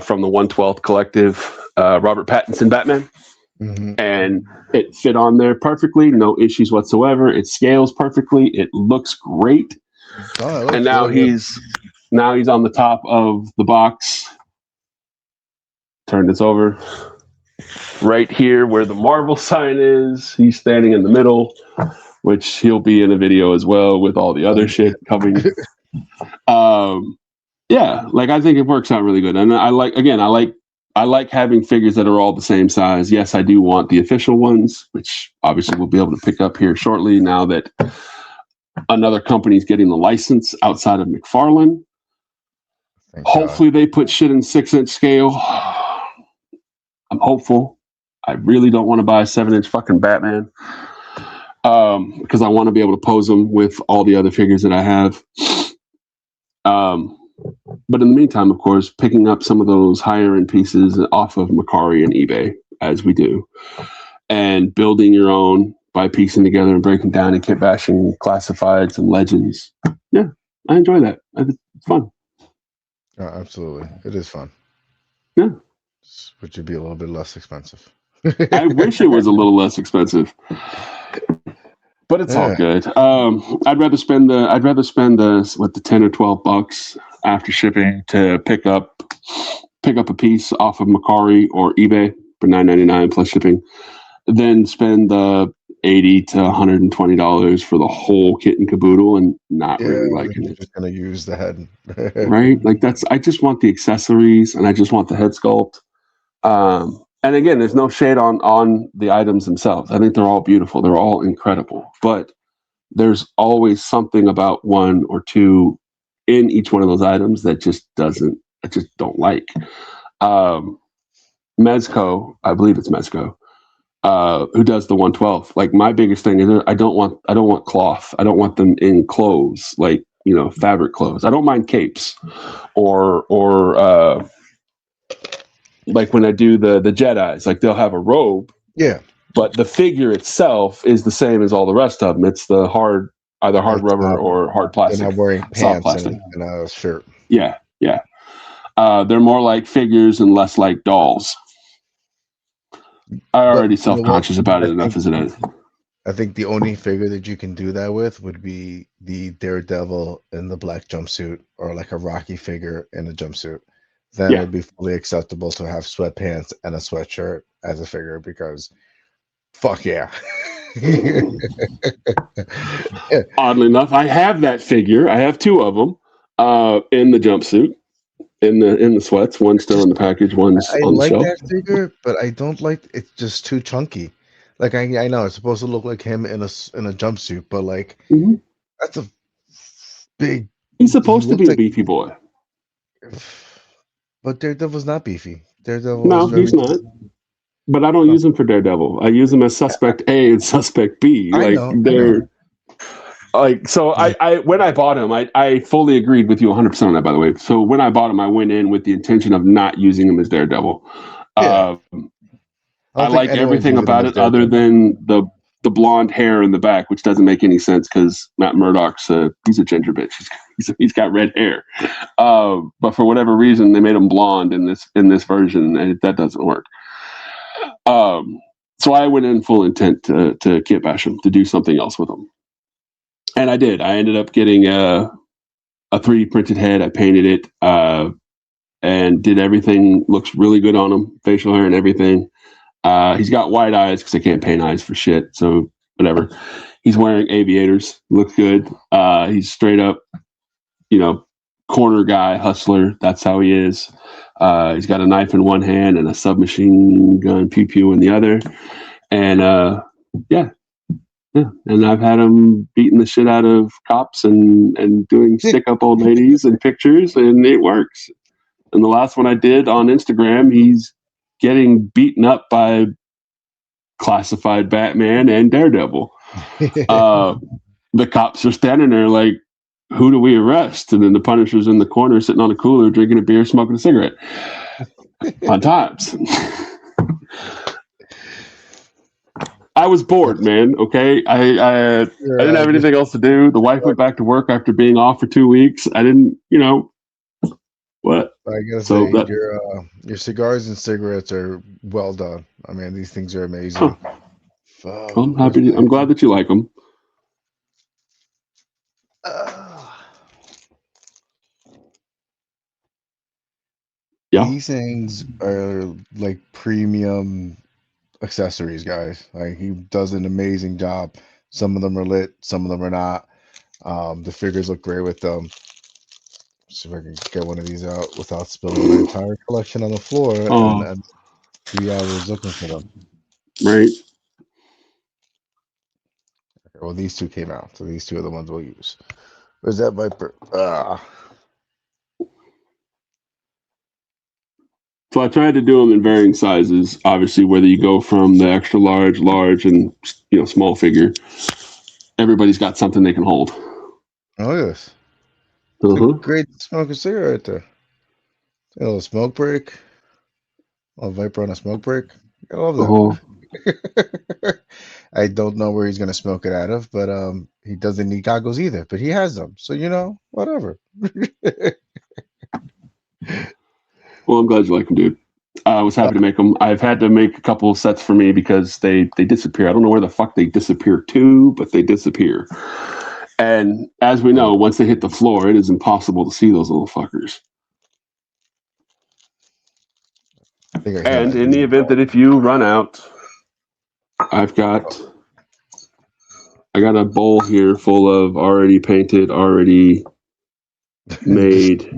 from the 1/12 collective, Robert Pattinson Batman. Mm-hmm. And it fit on there perfectly, no issues whatsoever. It scales perfectly. It looks great. And now he's on the top of the box. Turn this over. Right here where the Marvel sign is, he's standing in the middle, which he'll be in a video as well with all the other shit coming. Yeah, like I think it works out really good. And I like having figures that are all the same size. Yes, I do want the official ones, which obviously we'll be able to pick up here shortly now that another company's getting the license outside of McFarlane. Hopefully they put shit in 6-inch scale. I'm hopeful. I really don't want to buy a 7-inch fucking Batman because I want to be able to pose them with all the other figures that I have. But in the meantime, of course, picking up some of those higher end pieces off of Mercari and eBay, as we do, and building your own by piecing together and breaking down and kit bashing classifieds and legends. Yeah, I enjoy that. It's fun. Oh, absolutely. It is fun. Yeah. Which would be a little bit less expensive. I wish it was a little less expensive. But it's all good. I'd rather spend the the $10 or $12 after shipping to pick up a piece off of Mercari or eBay for $9.99 plus shipping, than spend the $80 to $120 for the whole kit and caboodle and not really liking it. Just gonna use the head, right? Like I just want the accessories and I just want the head sculpt. And again, there's no shade on the items themselves. I think they're all beautiful. They're all incredible. But there's always something about one or two in each one of those items that I just don't like. Mezco, I believe it's Mezco, who does the 112. Like my biggest thing is I don't want cloth. I don't want them in clothes, like, fabric clothes. I don't mind capes or like when I do the Jedis, like they'll have a robe. Yeah. But the figure itself is the same as all the rest of them. It's the either hard rubber or hard plastic. They're not wearing pants and a shirt. Yeah, yeah. They're more like figures and less like dolls. I'm already self-conscious about it enough as it is. I think the only figure that you can do that with would be the Daredevil in the black jumpsuit, or like a Rocky figure in a jumpsuit. Then it would be fully acceptable to have sweatpants and a sweatshirt as a figure, because fuck yeah. Oddly enough, I have that figure. I have two of them in the jumpsuit, in the sweats. One's still in the package. One's on the shelf. I like that figure, but I don't like it's just too chunky. Like I know it's supposed to look like him in a jumpsuit, but like that's a big. He's supposed to be a beefy boy. But Daredevil's not beefy. No, he's not. But I don't use him for Daredevil. I use him as Suspect A and Suspect B. Like they're like, so I when I bought him, I fully agreed with you 100% on that, by the way. So when I bought him, I went in with the intention of not using him as Daredevil. I like everything about it other than the blonde hair in the back, which doesn't make any sense because Matt Murdock's he's a ginger bitch. He's got red hair. But for whatever reason, they made him blonde in this version, and that doesn't work. So I went in full intent to kit bash him, to do something else with him. And I did. I ended up getting a 3D printed head. I painted it and did everything. Looks really good on him, facial hair and everything. He's got white eyes because I can't paint eyes for shit. So whatever. He's wearing aviators. Looks good. He's straight up, corner guy, hustler. That's how he is. He's got a knife in one hand and a submachine gun pew pew in the other. And yeah. And I've had him beating the shit out of cops and doing stick up old ladies and pictures, and it works. And the last one I did on Instagram, he's getting beaten up by classified Batman and Daredevil. The cops are standing there like, who do we arrest? And then the Punisher's in the corner sitting on a cooler drinking a beer, smoking a cigarette. Fun times. I was bored, man. Okay, I didn't have anything else to do. The wife went back to work after being off for 2 weeks. I didn't, what? I gotta say, your cigars and cigarettes are well done. I mean, these things are amazing. I'm happy. I'm glad that you like them. Yeah, these things are like premium accessories, guys. Like, he does an amazing job. Some of them are lit, some of them are not. The figures look great with them. See if I can get one of these out without spilling my entire collection on the floor and 3 hours looking for them. Right. Well, these two came out, so these two are the ones we'll use. Where's that Viper? So I tried to do them in varying sizes. Obviously, whether you go from the extra large, and small figure, everybody's got something they can hold. Oh, look at this. It's a great smoking cigarette right there. A little smoke break. A Viper on a smoke break. I love that. I don't know where he's gonna smoke it out of, but he doesn't need goggles either. But he has them, so whatever. Well, I'm glad you like them, dude. I was happy to make them. I've had to make a couple of sets for me because they disappear. I don't know where the fuck they disappear to, but they disappear. And as we know, once they hit the floor, it is impossible to see those little fuckers. And in the event that if you run out, I got a bowl here full of already painted, already made.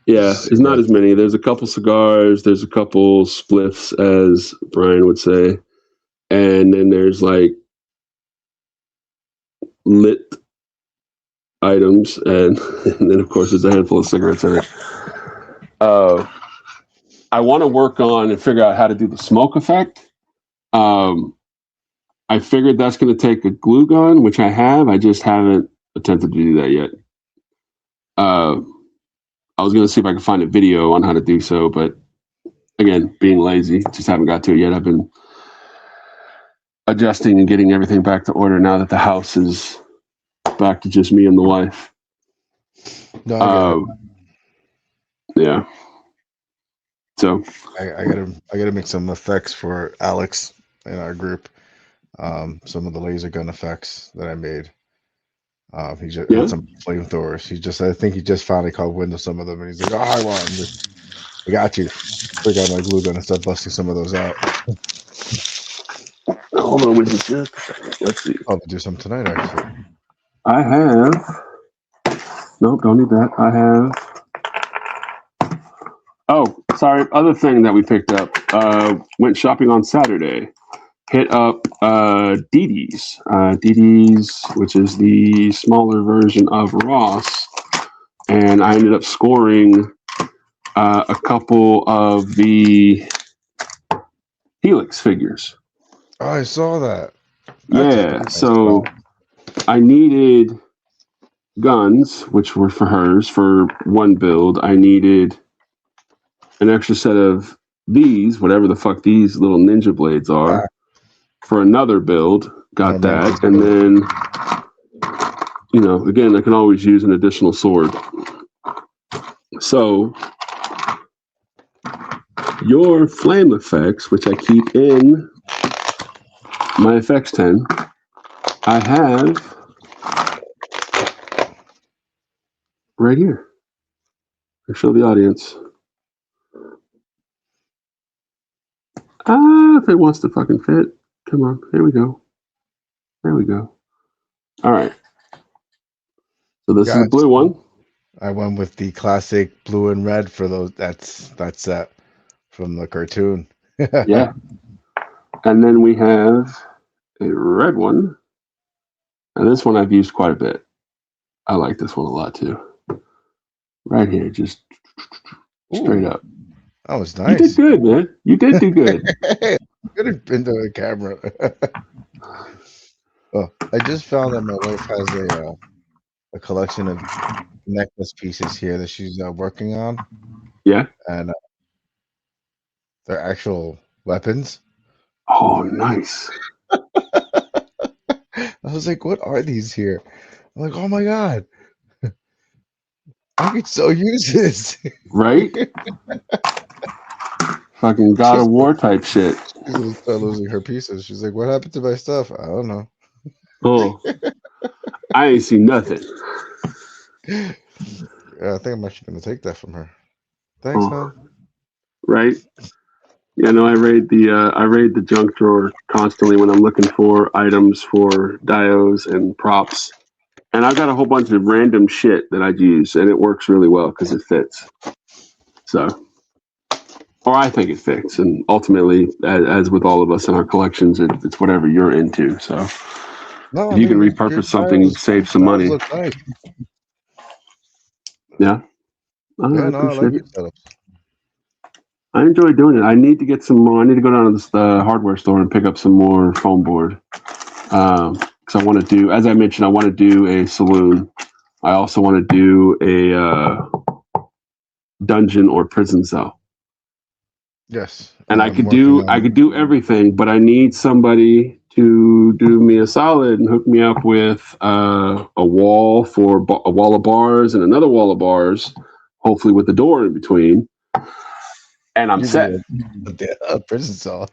Yeah, it's not as many. There's a couple cigars, there's a couple spliffs, as Brian would say, and then there's like lit items, and then of course there's a handful of cigarettes in it. I want to work on and figure out how to do the smoke effect. I figured that's going to take a glue gun, which I have. I just haven't attempted to do that yet. I was going to see if I could find a video on how to do so, but again, being lazy, just haven't got to it yet. I've been adjusting and getting everything back to order now that the house is back to just me and the wife. Yeah. So I gotta make some effects for Alex in our group. Some of the laser gun effects that I made. He just had some flamethrowers. I think he just finally caught wind of some of them, and he's like, "Oh, I got you." Break out my glue gun and start busting some of those out. Hold on with me just a second. Let's see. I'll do some tonight, actually. I have. Nope, don't need that. I have. Oh, sorry. Other thing that we picked up. Went shopping on Saturday. Hit up DD's. DD's, which is the smaller version of Ross. And I ended up scoring a couple of the Helix figures. Oh, I saw that. Yeah, so I needed guns, which were for hers, for one build. I needed an extra set of these, whatever the fuck these little ninja blades are, for another build. Got that. And then, again, I can always use an additional sword. So, your flame effects, which I keep in my FX 10, I have right here. I'll show the audience. If it wants to fucking fit. Come on. Here we go. There we go. All right. So this is the blue one. I went with the classic blue and red for those. That's that from the cartoon. Yeah. And then we have a red one. And this one I've used quite a bit. I like this one a lot too. Right here, just straight up. That was nice. You did good, man. You did do good. Could have been to the camera. Oh, I just found that my wife has a collection of necklace pieces here that she's working on. Yeah. And they're actual weapons. Oh, nice. I was like, what are these here? I'm like, oh my God. I could so use this. Right? Fucking God of War type shit. She's gonna start losing her pieces. She's like, what happened to my stuff? I don't know. Oh. I ain't seen nothing. Yeah, I think I'm actually gonna take that from her. Thanks, hon. Right? Yeah, no, I raid the junk drawer constantly when I'm looking for items for dios and props. And I've got a whole bunch of random shit that I'd use, and it works really well because it fits. So, or I think it fits. And ultimately, as with all of us in our collections, it's whatever you're into. So, if you can repurpose something, you save some money. Nice. Yeah. I like it. I enjoy doing it. I need to get some more. I need to go down to the hardware store and pick up some more foam board. Because I want to do, as I mentioned, I want to do a saloon. I also want to do a dungeon or prison cell. Yes. And I could do everything, but I need somebody to do me a solid and hook me up with a wall of bars and another wall of bars, hopefully with a door in between. And I'm set. A prison cell.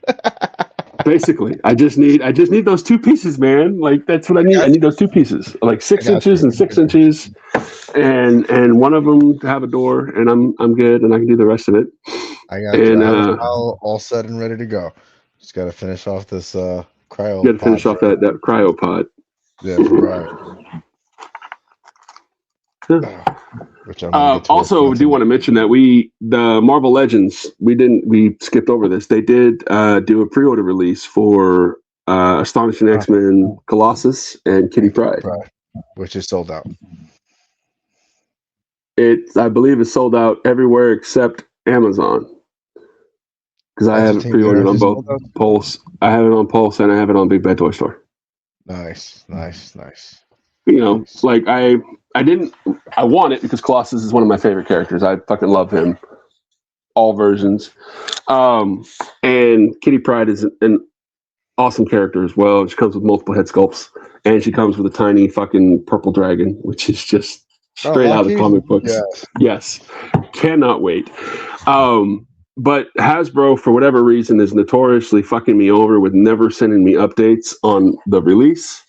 Basically, I just need those two pieces, man. Like that's what I need. I need those two pieces, like 6 inches and 6 inches, and one of them to have a door, and I'm good, and I can do the rest of it. I got you. All set and ready to go. Just got to finish off this cryo. Got to finish off that cryo pod. Yeah, right. Which also do want to mention that the Marvel Legends, we skipped over this. They did do a pre-order release for Astonishing X-Men Colossus and Kitty Pryde, which is sold out. I believe it's sold out everywhere except Amazon, because I have it pre-ordered on both Pulse. I have it on Pulse and I have it on Big Bad Toy Store. Nice. You know, like I want it because Colossus is one of my favorite characters. I fucking love him. All versions. And Kitty Pryde is an awesome character as well. She comes with multiple head sculpts, and she comes with a tiny fucking purple dragon, which is just straight out of the comic books. Yes. Cannot wait. But Hasbro, for whatever reason, is notoriously fucking me over with never sending me updates on the release.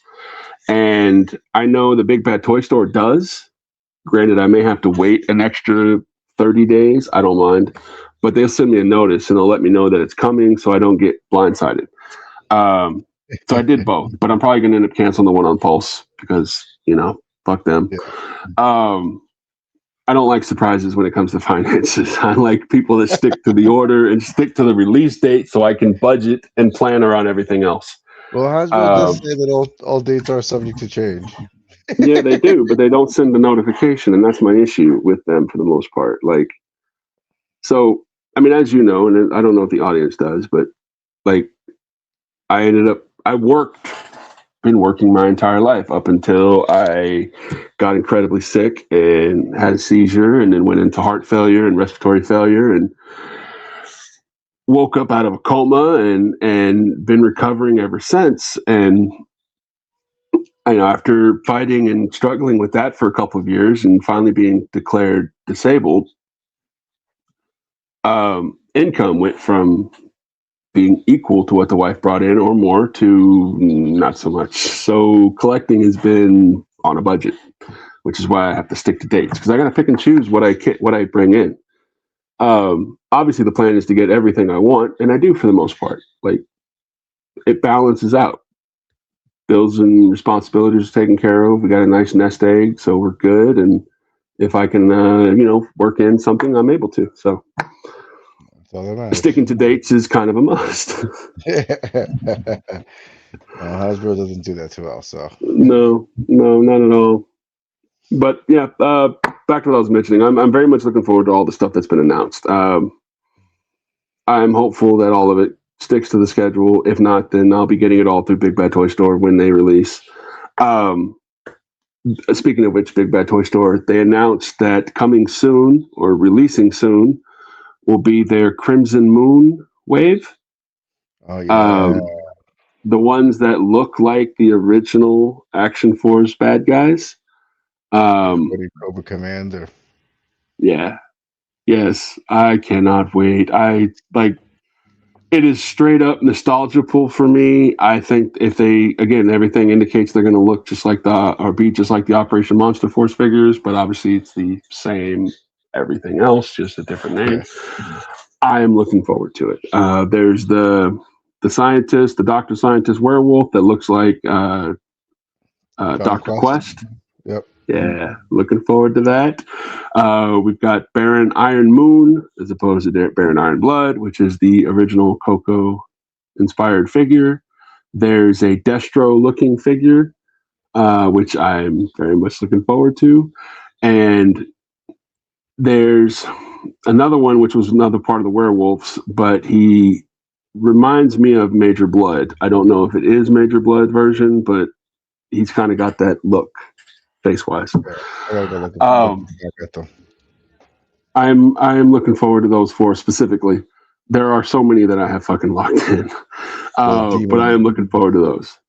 And I know the Big Bad Toy Store does. Granted, I may have to wait an extra 30 days. I don't mind. But they'll send me a notice and they'll let me know that it's coming so I don't get blindsided. So I did both. But I'm probably going to end up canceling the one on Pulse because, fuck them. Yeah. I don't like surprises when it comes to finances. I like people that stick to the order and stick to the release date so I can budget and plan around everything else. Well, Hasbro does say that all dates are subject to change. Yeah, they do, but they don't send the notification, and that's my issue with them for the most part. Like, so, I mean, as you know, and I don't know if the audience does, but like, been working my entire life up until I got incredibly sick and had a seizure and then went into heart failure and respiratory failure and woke up out of a coma and been recovering ever since. And after fighting and struggling with that for a couple of years and finally being declared disabled, income went from being equal to what the wife brought in or more to not so much. So collecting has been on a budget, which is why I have to stick to dates because I got to pick and choose what I bring in. Obviously, the plan is to get everything I want, and I do for the most part. Like, it balances out. Bills and responsibilities are taken care of. We got a nice nest egg, so we're good. And if I can, work in something, I'm able to. So That's all that matters. sticking to dates is kind of a must. Hasbro doesn't do that too well, so. No, not at all. But yeah, back to what I was mentioning. I'm very much looking forward to all the stuff that's been announced. I'm hopeful that all of it sticks to the schedule. If not, then I'll be getting it all through Big Bad Toy Store when they release. Speaking of which, Big Bad Toy Store, they announced that coming soon, or releasing soon, will be their Crimson Moon wave. Oh, yeah. The ones that look like the original Action Force bad guys. Cobra Commander. Yeah. Yes, I cannot wait. It is straight up nostalgia pull for me. I think if they, again, everything indicates they're going to look just like be just like the Operation Monster Force figures, but obviously it's the same everything else, just a different name. Yeah. I am looking forward to it. There's the scientist, the Dr. Scientist werewolf that looks like Dr. Quest. Yep. Yeah, looking forward to that. We've got Baron Iron Moon as opposed to Baron Iron Blood, which is the original Coco inspired figure. There's a Destro looking figure, which I'm very much looking forward to. And there's another one, which was another part of the werewolves, but he reminds me of Major Blood. I don't know if it is Major Blood version, but he's kind of got that look. Face-wise, I'm looking forward to those four specifically. There are so many that I have fucking locked in, but I am looking forward to those.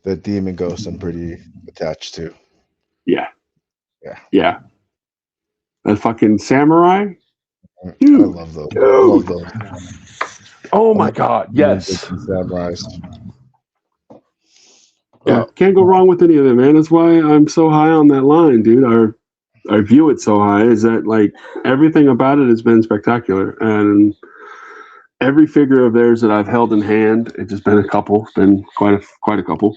The Demon Ghost, I'm pretty attached to. Yeah. That fucking samurai. Dude, I love those. Dude. I love those. Oh my god, yes. Samurais. Yeah, can't go wrong with any of them, man. That's why I'm so high on that line, dude. I view it so high is that like everything about it has been spectacular, and every figure of theirs that I've held in hand, it's just been a couple, been quite a couple.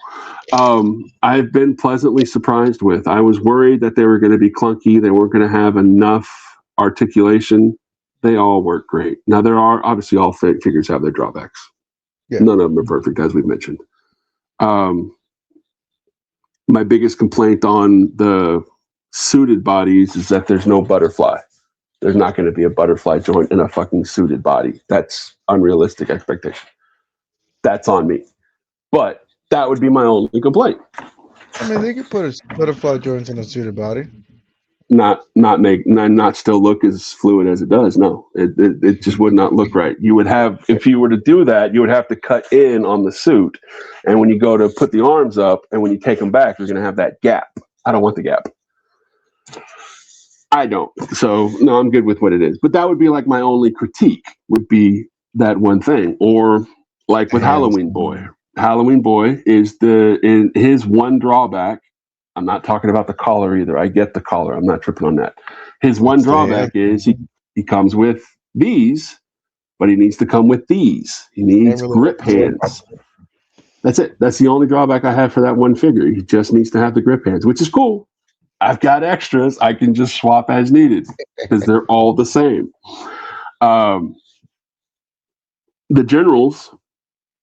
I've been pleasantly surprised with. I was worried that they were going to be clunky, they weren't going to have enough articulation. They all work great. Now there are obviously all figures have their drawbacks. Yeah. None of them are perfect, as we've mentioned. My biggest complaint on the suited bodies is that there's no butterfly. There's not going to be a butterfly joint in a fucking suited body. That's unrealistic expectation. That's on me. But that would be my only complaint. I mean, they could put a butterfly joint in a suited body. Not still look as fluid as it does. No, it just would not look right. You would have, if you were to do that, you would have to cut in on the suit, and when you go to put the arms up, and when you take them back, you're going to have that gap. I don't want the gap. I don't. So no, I'm good with what it is. But that would be like my only critique would be that one thing, or like with Halloween Boy. Halloween Boy is his one drawback. I'm not talking about the collar either. I get the collar. I'm not tripping on that. His one drawback is he comes with these, but he needs to come with these. He needs grip hands. That's it. That's the only drawback I have for that one figure. He just needs to have the grip hands, which is cool. I've got extras. I can just swap as needed because they're all the same. The Generals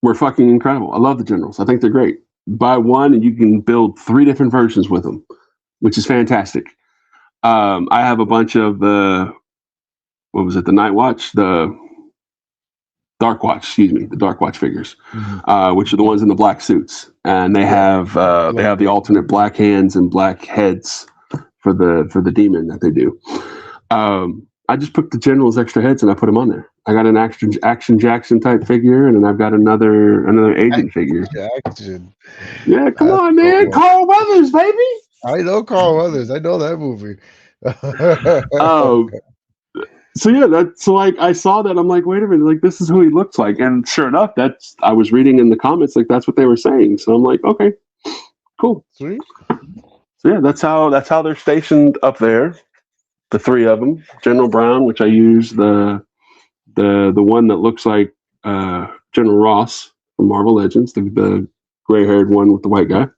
were fucking incredible. I love the Generals. I think they're great. Buy one and you can build 3 different versions with them, which is fantastic. I have a bunch of the Night Watch, the Dark Watch, the Dark Watch figures, which are the ones in the black suits, and they have the alternate black hands and black heads for the demon that they do. I just put the General's extra heads and I put them on there. I got an Action Jackson type figure, and then I've got another Agent figure. Jackson. Yeah, come on, man. Carl Weathers, baby. I know Carl Weathers. I know that movie. So yeah, that's like I saw that. I'm like, wait a minute, like this is who he looks like. And sure enough, I was reading in the comments, like that's what they were saying. So I'm like, okay, cool. Sweet. So yeah, that's how they're stationed up there. the three of them. General Brown, which I use the one that looks like General Ross from Marvel Legends, the gray-haired one with the white guy.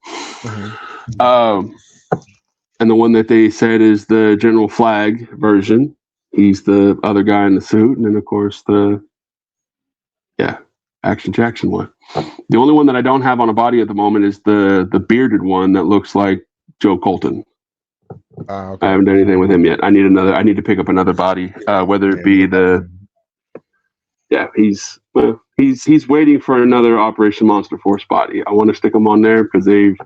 And the one that they said is the General Flag version. He's the other guy in the suit, and then of course the Action Jackson one. The only one that I don't have on a body at the moment is the bearded one that looks like Joe Colton. Okay. I haven't done anything with him yet. I need to pick up another body, whether it be he's waiting for another Operation Monster Force body. I want to stick him on there because they've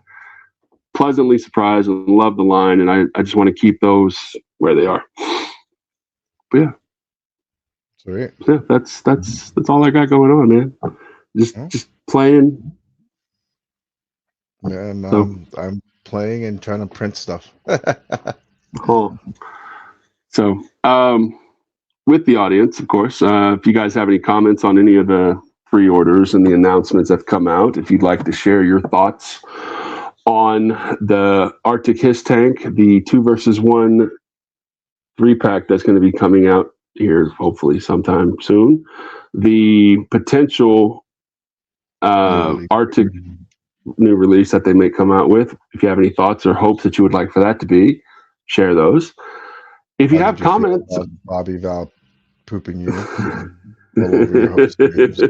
pleasantly surprised and love the line, and I just want to keep those where they are. But yeah. Sweet. Yeah, that's all I got going on, man. Just playing. Yeah, and I'm playing and trying to print stuff. Cool. So, with the audience, of course, if you guys have any comments on any of the pre-orders and the announcements that have come out, if you'd like to share your thoughts on the Arctic Hiss tank, the 2vs1 3-pack that's going to be coming out here hopefully sometime soon, the potential Arctic new release that they may come out with, if you have any thoughts or hopes that you would like for that to be, share those. If you have comments, Bobby Val pooping you all over your host streams.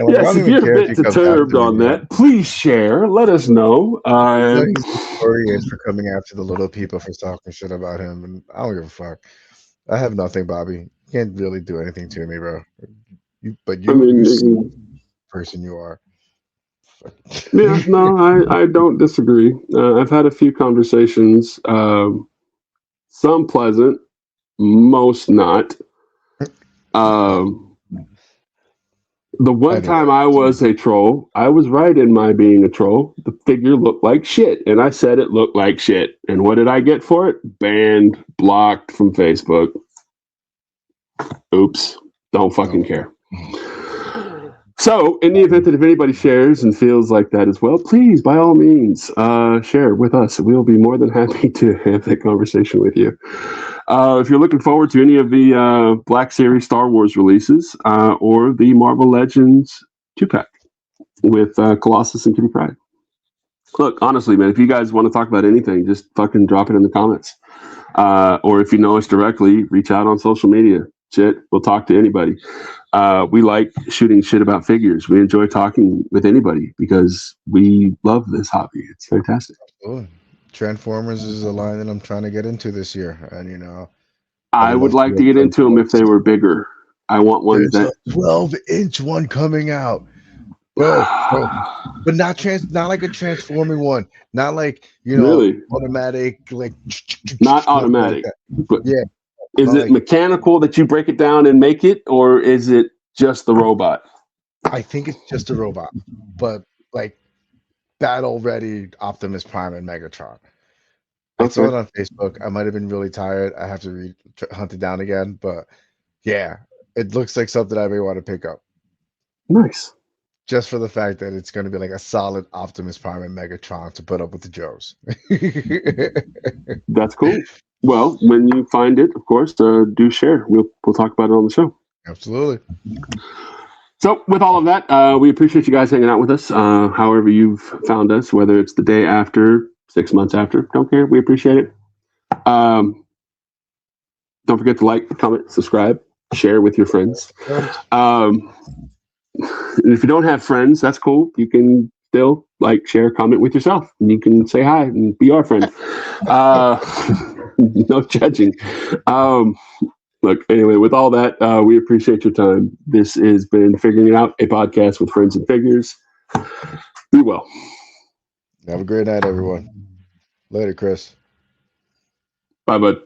Yes, if you're a bit perturbed on that, please share. Let us know. He's notorious for coming after the little people for talking shit about him, and I don't give a fuck. I have nothing, Bobby. You can't really do anything to me, bro. You person you are. Yeah, no, I don't disagree. I've had a few conversations, some pleasant, most not. The one time I was a troll, I was right in my being a troll. The figure looked like shit, and I said it looked like shit. And what did I get for it? Banned, blocked from Facebook. Oops, don't fucking care. So, in the event that if anybody shares and feels like that as well, please, by all means, share with us. We'll be more than happy to have that conversation with you. If you're looking forward to any of the Black Series Star Wars releases or the Marvel Legends 2-pack with Colossus and Kitty Pryde. Look, honestly, man, if you guys want to talk about anything, just fucking drop it in the comments. Or if you know us directly, reach out on social media. Shit, we'll talk to anybody. We like shooting shit about figures. We enjoy talking with anybody because we love this hobby. It's fantastic. Absolutely. Transformers is a line that I'm trying to get into this year, and I would like to get into them if they were bigger. I want ones There's a 12-inch one coming out, bro. But not like a transforming one, not like really automatic, like not automatic. Like but yeah, is it like mechanical that you break it down and make it, or is it just the robot? I think it's just a robot, but like battle ready Optimus Prime and Megatron. I saw it on Facebook. I might have been really tired. I have to hunt it down again, but yeah, it looks like something I may want to pick up. Nice. Just for the fact that it's going to be like a solid Optimus Prime and Megatron to put up with the Joes. That's cool. Well, when you find it, of course, do share. We'll talk about it on the show. Absolutely. So with all of that, we appreciate you guys hanging out with us. However you've found us, whether it's the day after, 6 months after, don't care. We appreciate it. Don't forget to like, comment, subscribe, share with your friends. If you don't have friends, that's cool. You can still like, share, comment with yourself, and you can say hi and be our friend. No judging. Look, anyway, with all that, we appreciate your time. This has been Figuring It Out, a podcast with friends and figures. Be well. Have a great night, everyone. Later, Chris. Bye, bud.